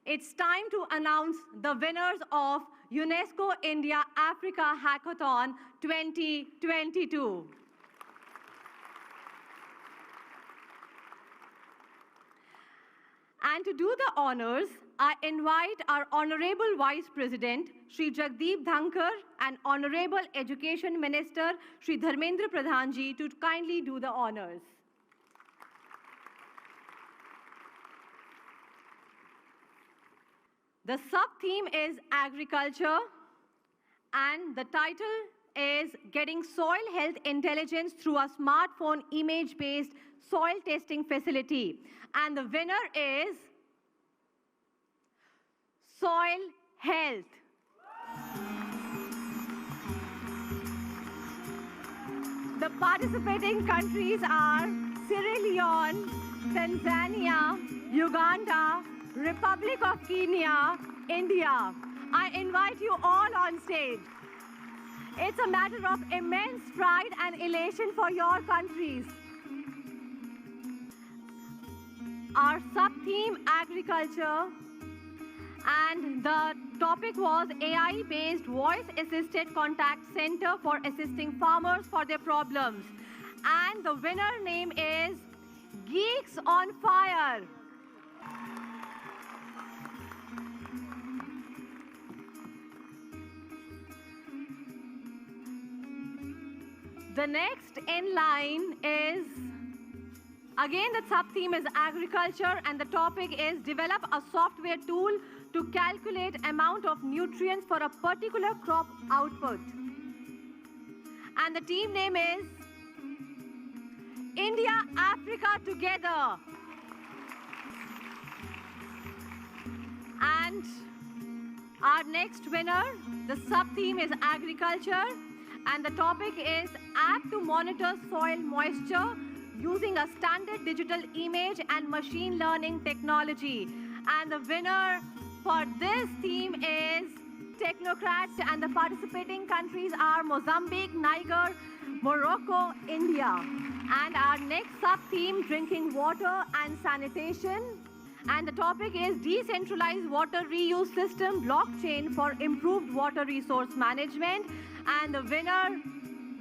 It's time to announce the winners of UNESCO India Africa Hackathon 2022. And to do the honors, I invite our Honorable Vice President, Shri Jagdeep Dhankhar, and Honorable Education Minister, Shri Dharmendra Pradhan ji, to kindly do the honors. The sub-theme is agriculture, and the title is Getting Soil Health Intelligence Through a Smartphone Image-Based Soil Testing Facility. And the winner is Soil Health. The participating countries are Sierra Leone, Tanzania, Uganda, Republic of Kenya, India. I invite you all on stage. It's a matter of immense pride and elation for your countries. Our sub-theme, agriculture, and the topic was AI-based voice-assisted contact center for assisting farmers for their problems. And the winner name is Geeks on Fire. The next in line is, again the sub-theme is agriculture, and the topic is develop a software tool to calculate amount of nutrients for a particular crop output. And the team name is India Africa Together. And Our next winner, the sub-theme is agriculture, and the topic is app to monitor soil moisture using a standard digital image and machine learning technology. And the winner for this theme is technocrats, and the participating countries are Mozambique, Niger, Morocco, India. And our next sub-theme, drinking water and sanitation. And the topic is decentralized water reuse system blockchain for improved water resource management. And the winner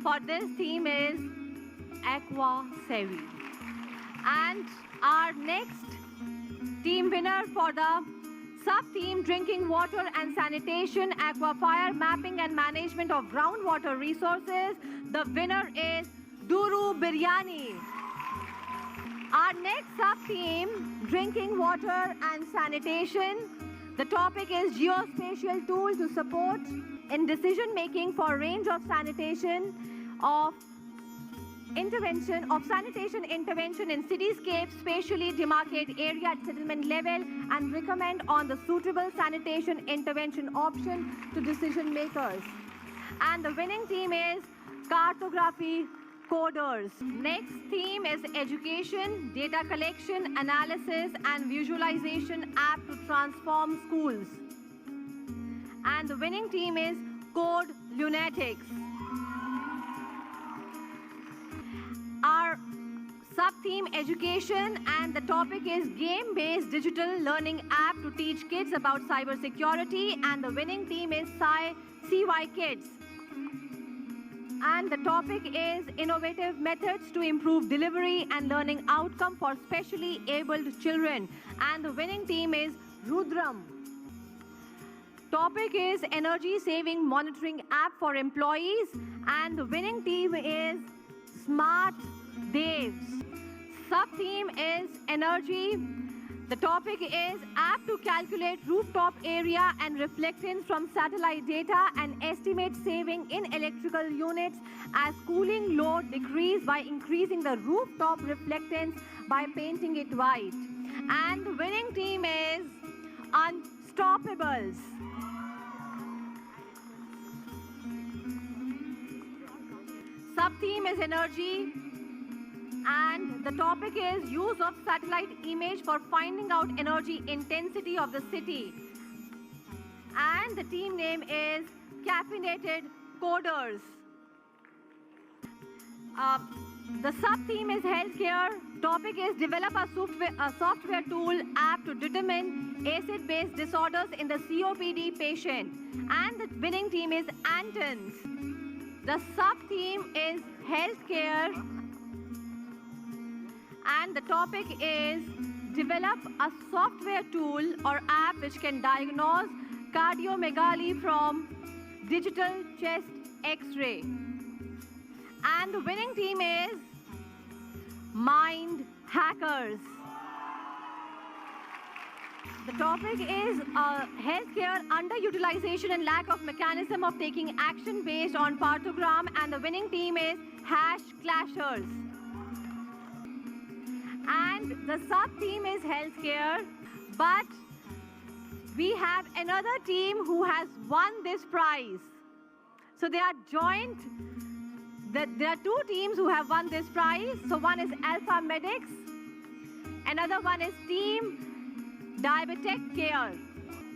for this theme is Aqua Sevi. And our next team winner for the sub-theme drinking water and sanitation, aquafire mapping and management of groundwater resources, the winner is Duru Biryani. Our next sub-theme, drinking water and sanitation. The topic is geospatial tool to support in decision-making for range of sanitation intervention in cityscapes, spatially demarcate area at settlement level, and recommend on the suitable sanitation intervention option to decision makers. And the winning team is cartography coders. Next theme is education, data collection, analysis, and visualization app to transform schools. And the winning team is Code Lunatics. Our sub-theme education, and the topic is game-based digital learning app to teach kids about cybersecurity, and the winning team is CY Kids. And the topic is innovative methods to improve delivery and learning outcome for specially abled children. And the winning team is Rudram. Topic is energy saving monitoring app for employees. And the winning team is Smart Daves. Sub-theme is energy. The topic is app to calculate rooftop area and reflectance from satellite data and estimate saving in electrical units as cooling load decrease by increasing the rooftop reflectance by painting it white. And the winning team is Unstoppables. Sub-theme is energy. And the topic is use of satellite image for finding out energy intensity of the city. And the team name is Caffeinated Coders. The sub-theme is healthcare. Topic is develop a software tool app to determine acid-base disorders in the COPD patient. And the winning team is Antons. The sub-theme is healthcare. And the topic is develop a software tool or app which can diagnose cardiomegaly from digital chest X-ray. And the winning team is Mind Hackers. The topic is healthcare underutilization and lack of mechanism of taking action based on partogram, and the winning team is Clashers. And the sub-theme is healthcare, but we have another team who has won this prize. So they are joint. There are two teams who have won this prize. So one is Alpha Medics, another one is Team Diabetic Care.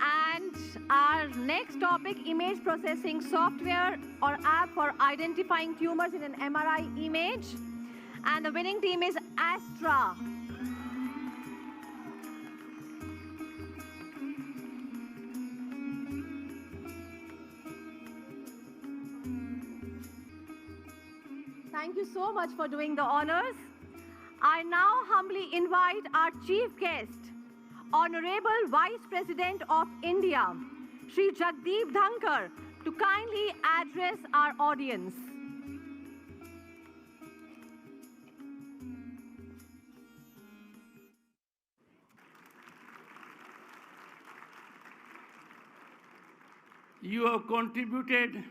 And our next topic, image processing software or app for identifying tumors in an MRI image. And the winning team is Astra. Thank you so much for doing the honors. I now humbly invite our chief guest, Honorable Vice President of India, Shri Jagdeep Dhankhar, to kindly address our audience. You have contributed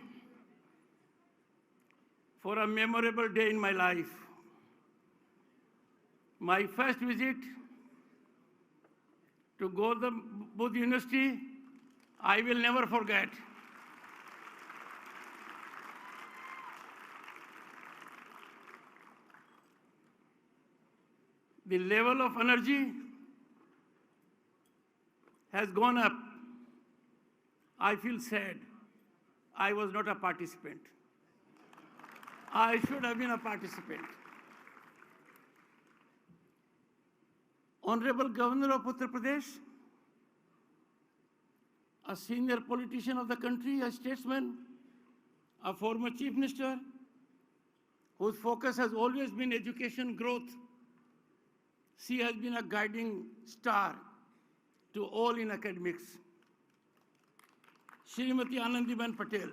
for a memorable day in my life. My first visit to Gautam Buddha University I will never forget. The level of energy has gone up. I feel sad. I was not a participant. I should have been a participant. Honorable Governor of Uttar Pradesh, a senior politician of the country, a statesman, a former chief minister, whose focus has always been education growth. She has been a guiding star to all in academics. Shrimati Anandiben Patel.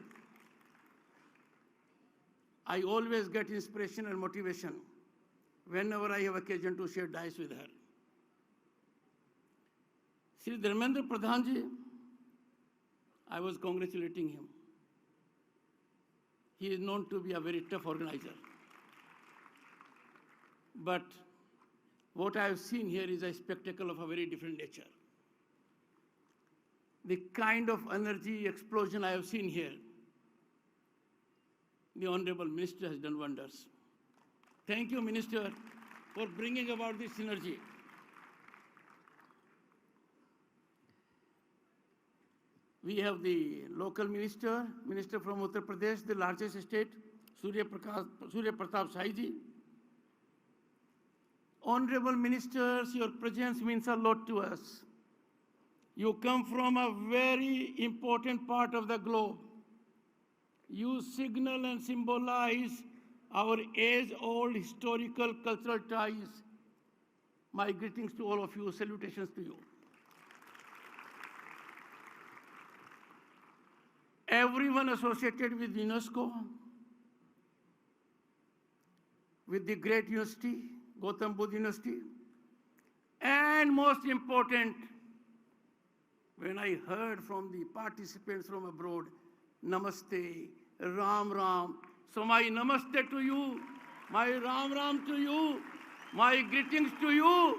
I always get inspiration and motivation whenever I have occasion to share dice with her. Shri Dharmendra Pradhan ji, I was congratulating him. He is known to be a very tough organizer. But what I have seen here is a spectacle of a very different nature. The kind of energy explosion I have seen here, the Honorable Minister has done wonders. Thank you, Minister, for bringing about this synergy. We have the local minister from Uttar Pradesh, the largest state, Surya Pratap Sai ji. Honorable ministers, your presence means a lot to us. You come from a very important part of the globe. You signal and symbolize our age-old historical cultural ties. My greetings to all of you, salutations to you. Everyone associated with UNESCO, with the great university, Gautam Buddha University, and most important, when I heard from the participants from abroad, Namaste, Ram Ram. So my Namaste to you, my Ram Ram to you, my greetings to you.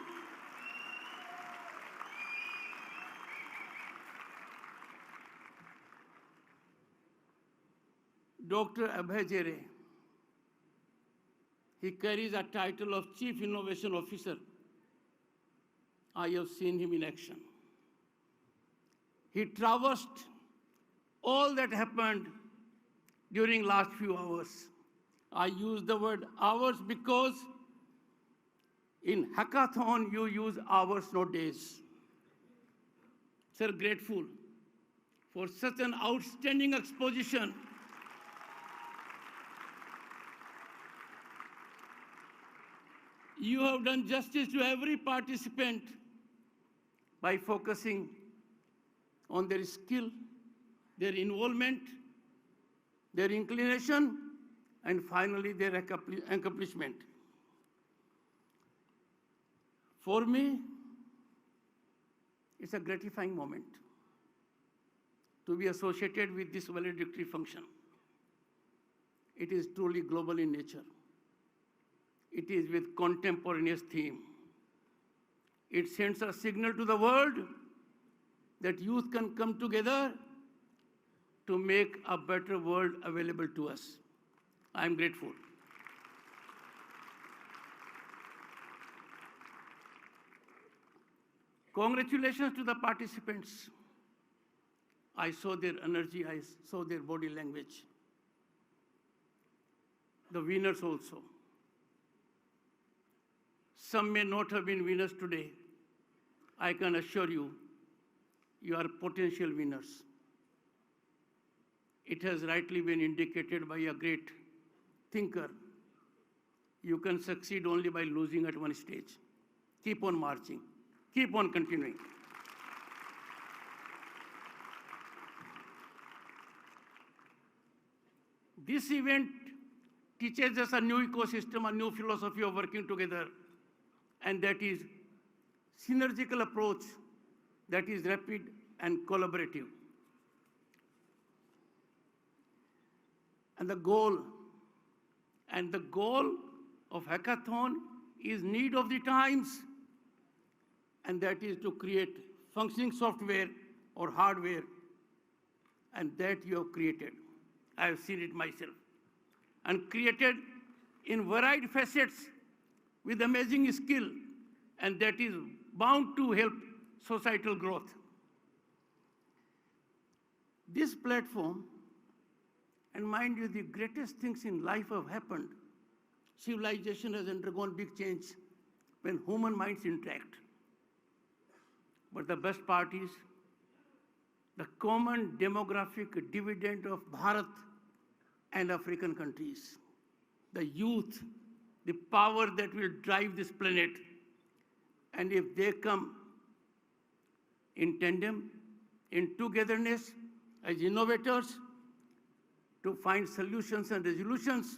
Dr. Abhay Jere, he carries a title of Chief Innovation Officer. I have seen him in action. He traversed all that happened during last few hours. I use the word hours because in hackathon you use hours, not days. Sir, grateful for such an outstanding exposition. You have done justice to every participant by focusing on their skill, their involvement, their inclination, and finally their accomplishment. For me, it's a gratifying moment to be associated with this valedictory function. It is truly global in nature. It is with contemporaneous theme. It sends a signal to the world that youth can come together to make a better world available to us. I am grateful. Congratulations to the participants. I saw their energy, I saw their body language. The winners also. Some may not have been winners today. I can assure you, you are potential winners. It has rightly been indicated by a great thinker. You can succeed only by losing at one stage. Keep on marching. Keep on continuing. This event teaches us a new ecosystem, a new philosophy of working together, and that is synergical approach that is rapid and collaborative. And the goal of hackathon is need of the times, and that is to create functioning software or hardware and that you have created. I have seen it myself. And created in varied facets with amazing skill, and that is bound to help societal growth. This platform, and mind you, the greatest things in life have happened. Civilization has undergone big change when human minds interact. But the best part is the common demographic dividend of Bharat and African countries. The youth, the power that will drive this planet. And if they come in tandem, in togetherness, as innovators, to find solutions and resolutions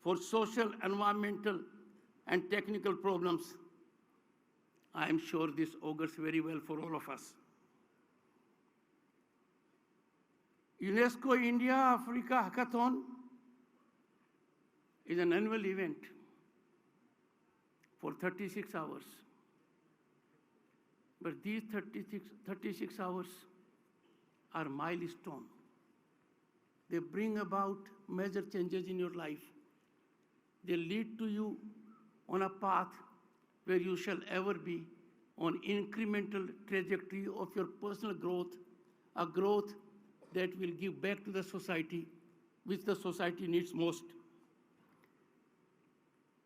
for social, environmental, and technical problems, I am sure this augurs very well for all of us. UNESCO India Africa Hackathon is an annual event for 36 hours. But these 36 hours are milestone. They bring about major changes in your life. They lead to you on a path where you shall ever be on incremental trajectory of your personal growth, a growth that will give back to the society, which the society needs most.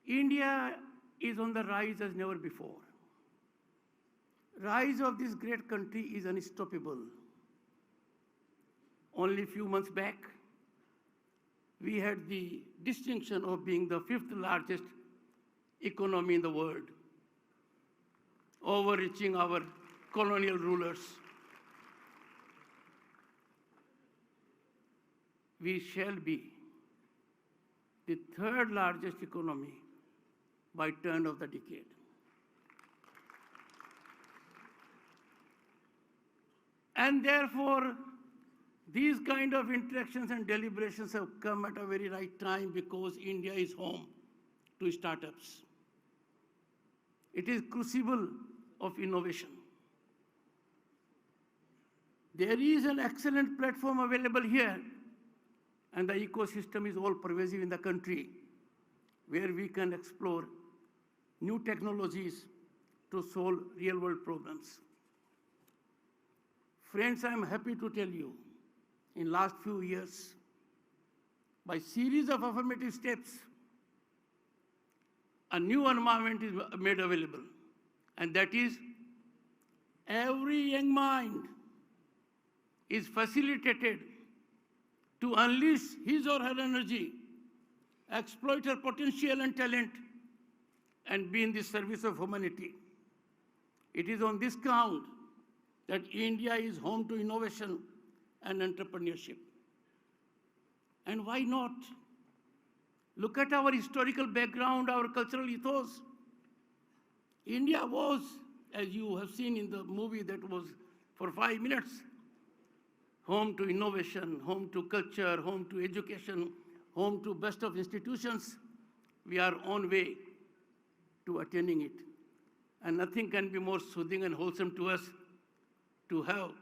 India is on the rise as never before. Rise of this great country is unstoppable. Only a few months back, we had the distinction of being the 5th largest economy in the world, overreaching our colonial rulers. We shall be the 3rd largest economy by turn of the decade. And therefore, these kind of interactions and deliberations have come at a very right time because India is home to startups. It is crucible of innovation. There is an excellent platform available here, and the ecosystem is all pervasive in the country, where we can explore new technologies to solve real-world problems. Friends, I am happy to tell you, in last few years, by series of affirmative steps, a new environment is made available, and that is every young mind is facilitated to unleash his or her energy, exploit her potential and talent, and be in the service of humanity. It is on this count that India is home to innovation and entrepreneurship. And why not? Look at our historical background, our cultural ethos. India was, as you have seen in the movie that was for 5 minutes, home to innovation, home to culture, home to education, home to best of institutions. We are on way to attaining it. And nothing can be more soothing and wholesome to us to have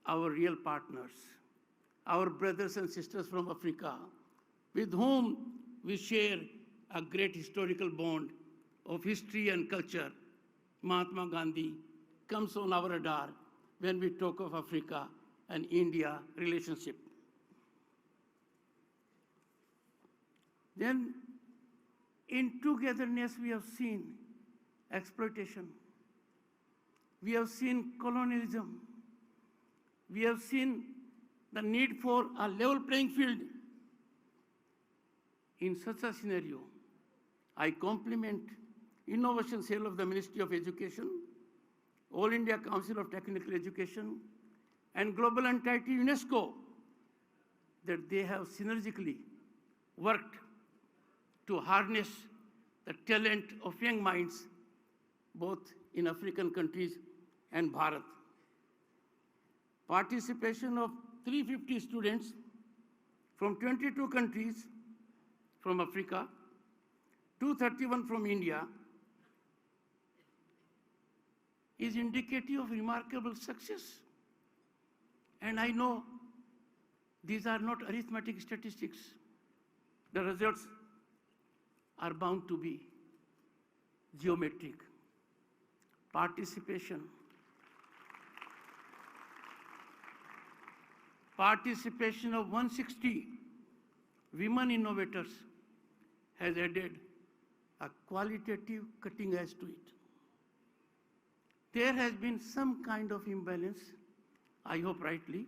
our real partners, our brothers and sisters from Africa, with whom we share a great historical bond of history and culture. Mahatma Gandhi comes on our radar when we talk of Africa and India relationship. Then, in togetherness, we have seen exploitation. We have seen colonialism. We have seen the need for a level playing field. In such a scenario, I compliment Innovation Cell of the Ministry of Education, All India Council of Technical Education, and global entity UNESCO, that they have synergically worked to harness the talent of young minds, both in African countries and Bharat. Participation of 350 students from 22 countries from Africa, 231 from India, is indicative of remarkable success. And I know these are not arithmetic statistics. The results are bound to be geometric. Participation of 160 women innovators has added a qualitative cutting edge to it. There has been some kind of imbalance, I hope rightly,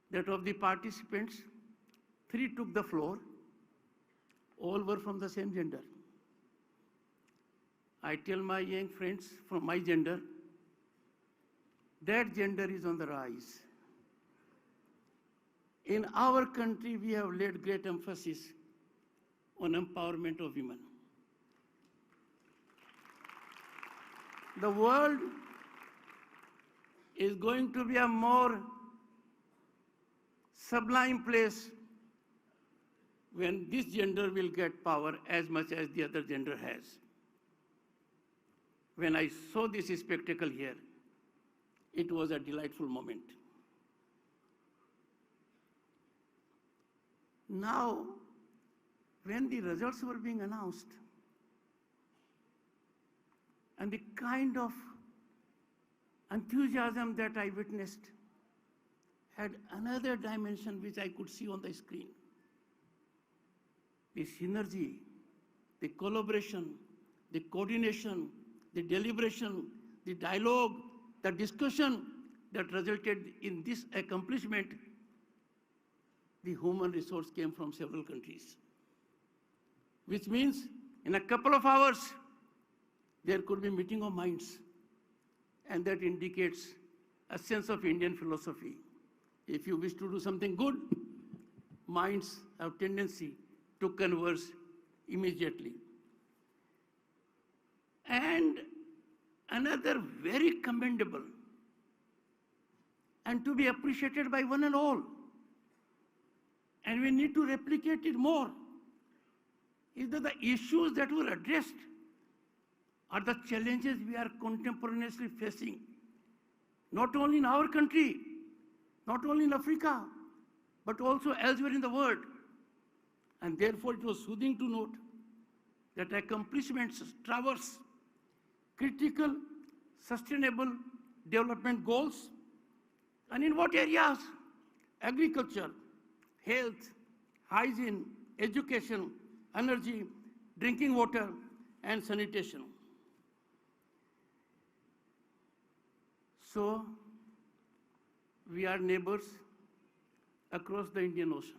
that of the participants, 3 took the floor, all were from the same gender. I tell my young friends from my gender, that gender is on the rise. In our country, we have laid great emphasis on empowerment of women. The world is going to be a more sublime place when this gender will get power as much as the other gender has. When I saw this spectacle here, it was a delightful moment. Now, when the results were being announced, and the kind of enthusiasm that I witnessed had another dimension which I could see on the screen. The synergy, the collaboration, the coordination, the deliberation, the dialogue, the discussion that resulted in this accomplishment, the human resource came from several countries. Which means in a couple of hours, there could be meeting of minds. And that indicates a sense of Indian philosophy. If you wish to do something good, minds have tendency to converse immediately. And another very commendable and to be appreciated by one and all, and we need to replicate it more, is that the issues that were addressed are the challenges we are contemporaneously facing, not only in our country, not only in Africa, but also elsewhere in the world. And therefore, it was soothing to note that accomplishments traverse critical, sustainable development goals. And in what areas? Agriculture, health, hygiene, education, energy, drinking water, and sanitation. So, we are neighbors across the Indian Ocean.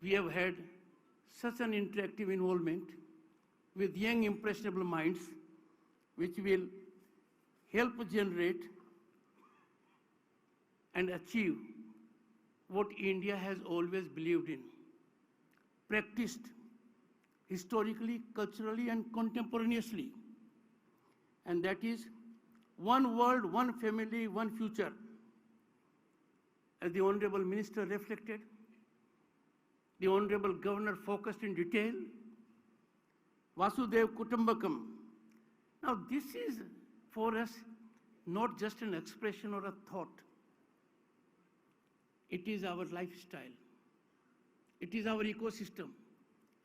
We have had such an interactive involvement with young, impressionable minds, which will help generate and achieve what India has always believed in, practiced historically, culturally, and contemporaneously. And that is one world, one family, one future. As the Honorable Minister reflected, the Honorable Governor focused in detail, Vasudev Kutumbakam. Now this is for us not just an expression or a thought. It is our lifestyle. It is our ecosystem.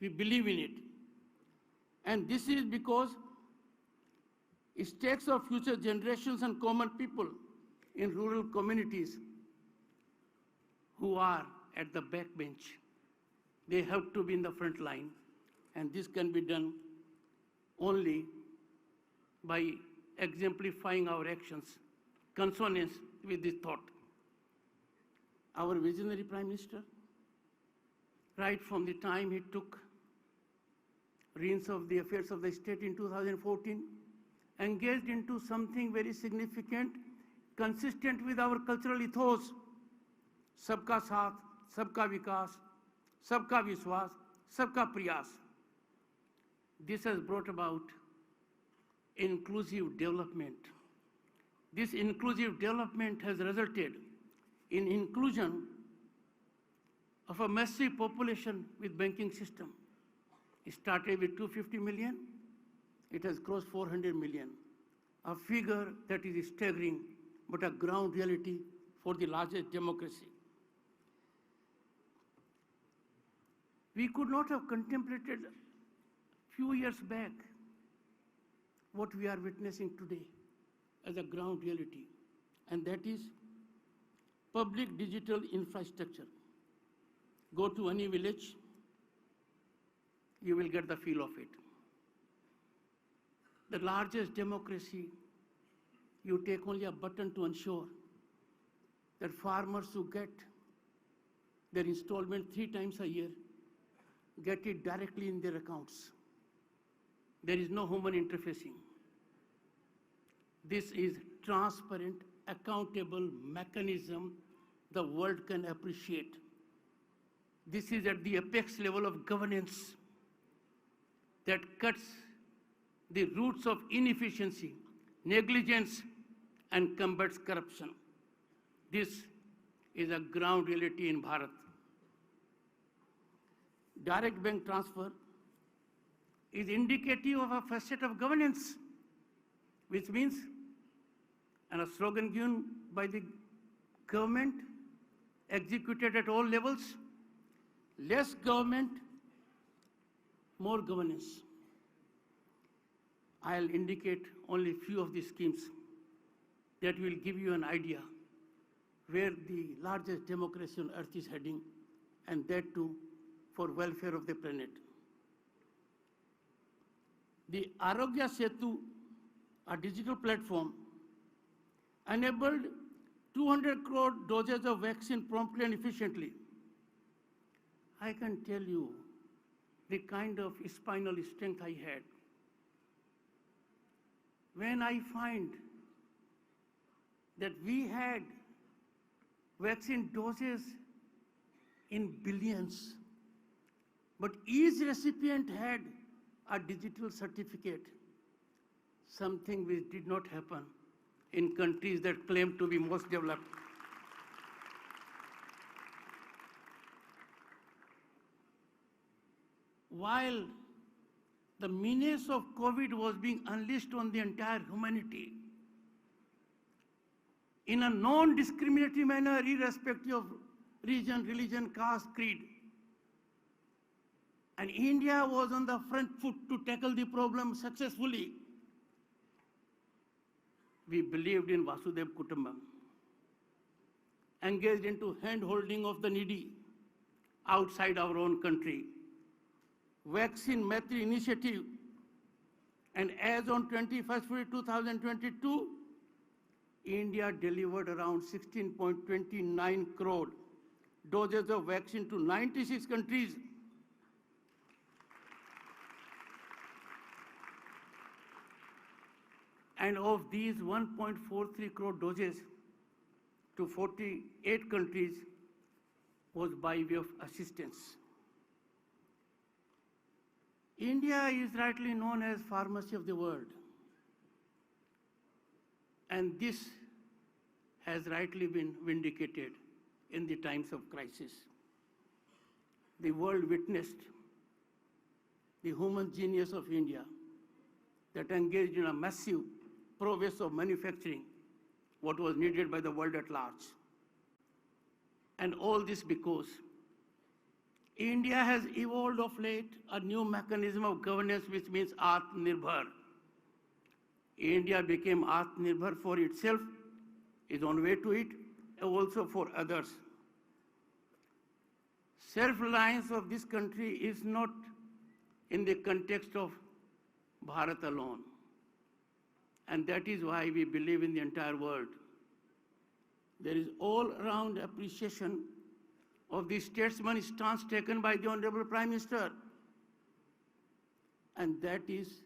We believe in it. And this is because stakes of future generations and common people in rural communities who are at the backbench. They have to be in the front line. And this can be done only by exemplifying our actions, consonance with this thought. Our visionary Prime Minister, right from the time he took reins of the affairs of the state in 2014, engaged into something very significant, consistent with our cultural ethos, Sabka Saath, Sabka Vikas, Sabka Vishwas, Sabka Priyas. This has brought about inclusive development. This inclusive development has resulted in inclusion of a massive population with banking system. It started with 250 million, it has crossed 400 million, a figure that is staggering but a ground reality for the largest democracy. We could not have contemplated a few years back what we are witnessing today as a ground reality, and that is public digital infrastructure. Go to any village, you will get the feel of it. The largest democracy, you take only a button to ensure that farmers who get their installment 3 times a year get it directly in their accounts. There is no human interfacing. This is transparent, accountable mechanism the world can appreciate. This is at the apex level of governance that cuts the roots of inefficiency, negligence, and combats corruption. This is a ground reality in Bharat. Direct bank transfer is indicative of a facet of governance, which means, and a slogan given by the government, executed at all levels, less government, more governance. I'll indicate only a few of the schemes that will give you an idea where the largest democracy on earth is heading, and that too for welfare of the planet. The Arogya Setu, a digital platform, enabled 200 crore doses of vaccine promptly and efficiently. I can tell you the kind of spinal strength I had when I find that we had vaccine doses in billions, but each recipient had a digital certificate, something which did not happen in countries that claim to be most developed. While the menace of COVID was being unleashed on the entire humanity in a non-discriminatory manner, irrespective of region, religion, caste, creed, and India was on the front foot to tackle the problem successfully, we believed in Vasudhaiva Kutumbakam, engaged into hand-holding of the needy outside our own country, Vaccine Maitri initiative, and as on 21st February 2022, India delivered around 16.29 crore doses of vaccine to 96 countries. And of these 1.43 crore doses to 48 countries was by way of assistance. India is rightly known as pharmacy of the world. And this has rightly been vindicated in the times of crisis. The world witnessed the human genius of India that engaged in a massive progress of manufacturing what was needed by the world at large. And all this because India has evolved of late a new mechanism of governance, which means Atmanirbhar. India became Atmanirbhar for itself, is on way to it, and also for others. Self-reliance of this country is not in the context of Bharat alone. And that is why we believe in the entire world. There is all-round appreciation of the statesman stance taken by the Honorable Prime Minister. And that is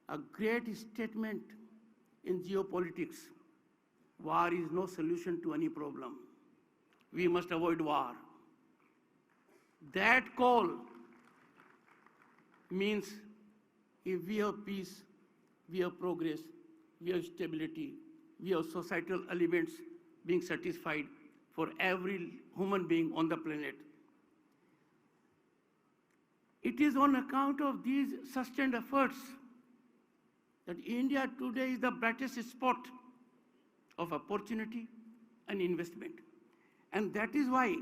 a great statement in geopolitics. War is no solution to any problem. We must avoid war. That call means if we have peace, we have progress, we have stability, we have societal elements being satisfied for every human being on the planet. It is on account of these sustained efforts that India today is the brightest spot of opportunity and investment. And that is why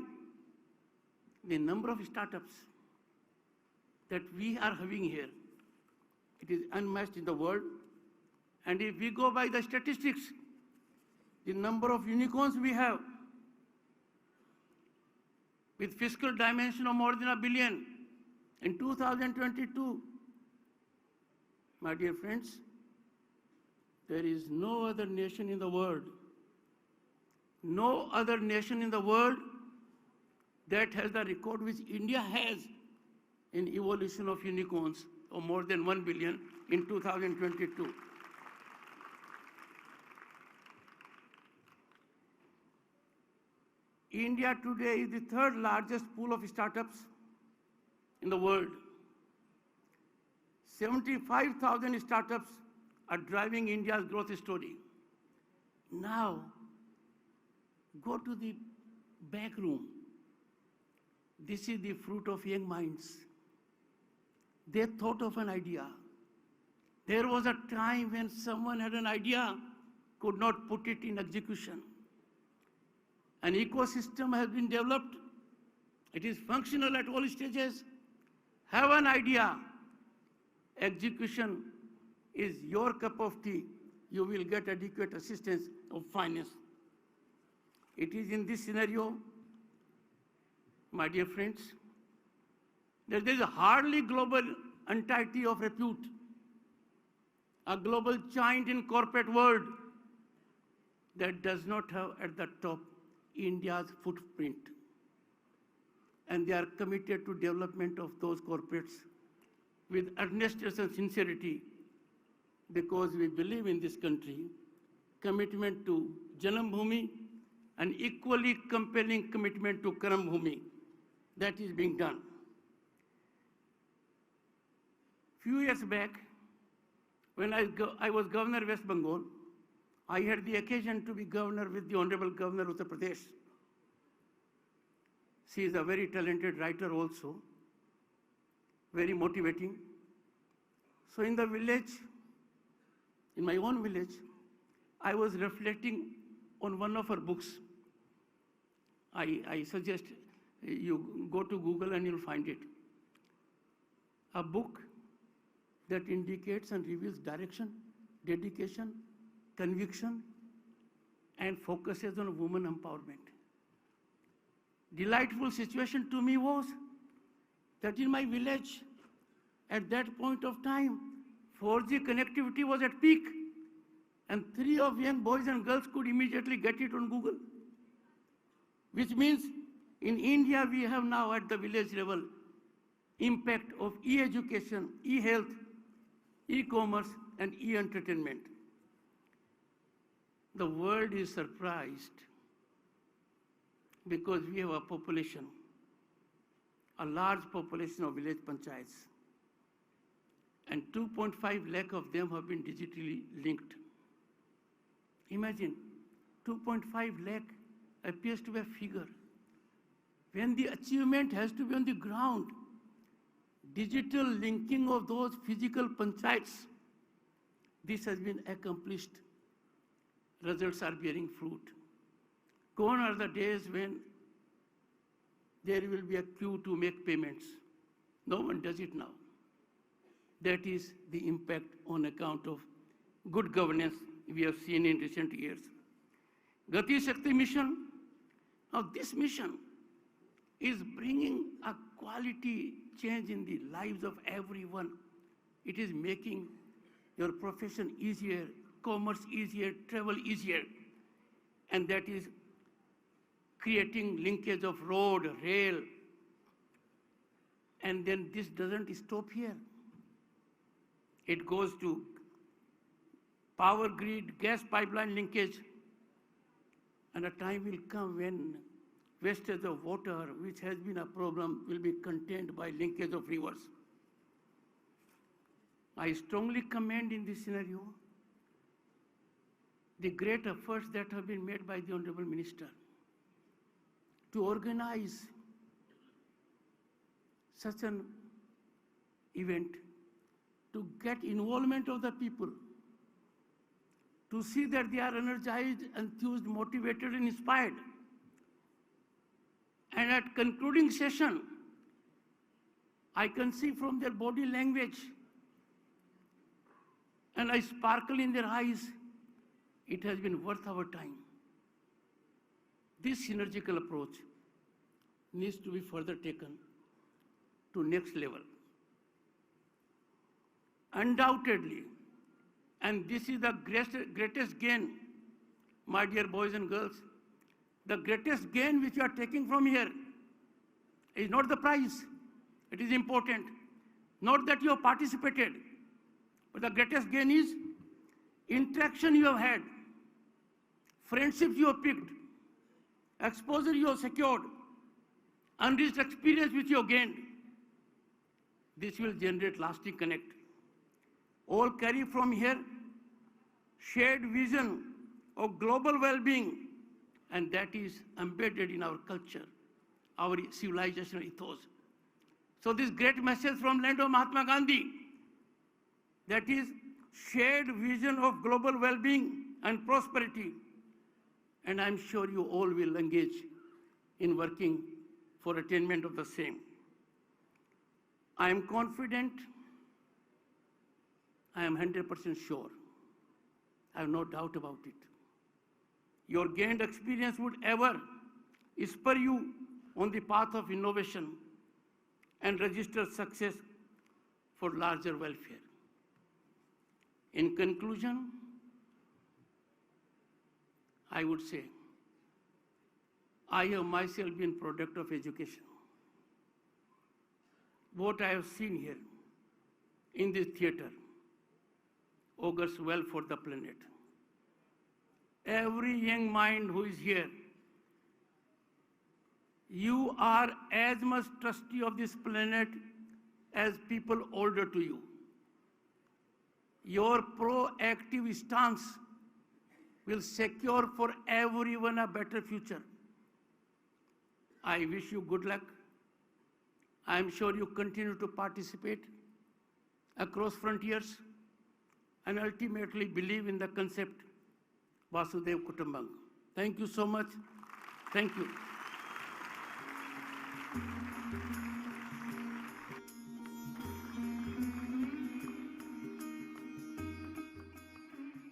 the number of startups that we are having here, it is unmatched in the world. And if we go by the statistics, the number of unicorns we have, with fiscal dimension of more than $1 billion in 2022, my dear friends, there is no other nation in the world, no other nation in the world that has the record which India has in evolution of unicorns of more than 1 billion in 2022. India today is the third largest pool of startups in the world. 75,000 startups are driving India's growth story. Now, go to the back room. This is the fruit of young minds. They thought of an idea. There was a time when someone had an idea, could not put it in execution. An ecosystem has been developed. It is functional at all stages. Have an idea. Execution is your cup of tea. You will get adequate assistance of finance. It is in this scenario, my dear friends, that there is hardly global entity of repute, a global giant in corporate world that does not have at the top India's footprint. And they are committed to development of those corporates with earnestness and sincerity, because we believe in this country, commitment to Janam Bhoomi, an equally compelling commitment to Karam Bhoomi. That is being done. Few years back, when I was Governor of West Bengal, I had the occasion to be governor with the Honorable Governor of Uttar Pradesh. She is a very talented writer also, very motivating. So in the village, in my own village, I was reflecting on one of her books. I suggest you go to Google and you'll find it. A book that indicates and reveals direction, dedication, conviction, and focuses on women empowerment. Delightful situation to me was that in my village, at that point of time, 4G connectivity was at peak, and 3 of young boys and girls could immediately get it on Google. Which means in India, we have now at the village level impact of e-education, e-health, e-commerce, and e-entertainment. The world is surprised because we have a population, a large population of village panchayats, and 2.5 lakh of them have been digitally linked. Imagine, 2.5 lakh appears to be a figure. When the achievement has to be on the ground, digital linking of those physical panchayats, this has been accomplished. Results are bearing fruit. Gone are the days when there will be a queue to make payments. No one does it now. That is the impact on account of good governance we have seen in recent years. Gati Shakti mission, now this mission is bringing a quality change in the lives of everyone. It is making your profession easier, commerce easier, travel easier, and that is creating linkage of road, rail, and then this doesn't stop here. It goes to power grid, gas pipeline linkage, and a time will come when wastage of water, which has been a problem, will be contained by linkage of rivers. I strongly commend in this scenario the great efforts that have been made by the Honorable Minister to organize such an event, to get involvement of the people, to see that they are energized, enthused, motivated, and inspired. And at concluding session, I can see from their body language and I sparkle in their eyes, it has been worth our time. This synergical approach needs to be further taken to next level. Undoubtedly, and this is the greatest gain, my dear boys and girls, the greatest gain which you are taking from here is not the prize. It is important. Not that you have participated, but the greatest gain is interaction you have had, friendships you have picked, exposure you have secured, unreached experience which you have gained. This will generate lasting connect. All carry from here shared vision of global well-being, and that is embedded in our culture, our civilizational ethos. So this great message from land of Mahatma Gandhi, that is shared vision of global well-being and prosperity, and I'm sure you all will engage in working for attainment of the same. I am confident, I am 100% sure, I have no doubt about it. Your gained experience would ever spur you on the path of innovation and register success for larger welfare. In conclusion, I would say, I have myself been product of education. What I have seen here in this theater augurs well for the planet. Every young mind who is here, you are as much trustee of this planet as people older to you. Your proactive stance will secure for everyone a better future. I wish you good luck. I am sure you continue to participate across frontiers and ultimately believe in the concept Vasudev Kutumbakam. Thank you so much. Thank you.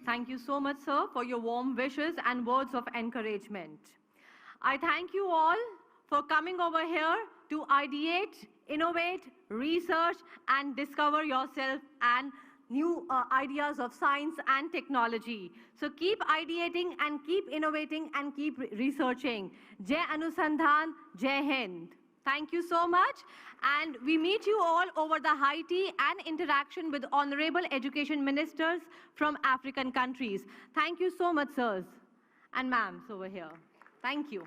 Thank you so much, sir, for your warm wishes and words of encouragement. I thank you all for coming over here to ideate, innovate, research, and discover yourself and new ideas of science and technology. So keep ideating and keep innovating and keep researching. Jai Anusandhan, Jai Hind. Thank you so much. And we meet you all over the high tea and interaction with honorable education ministers from African countries. Thank you so much, sirs and ma'ams over here. Thank you.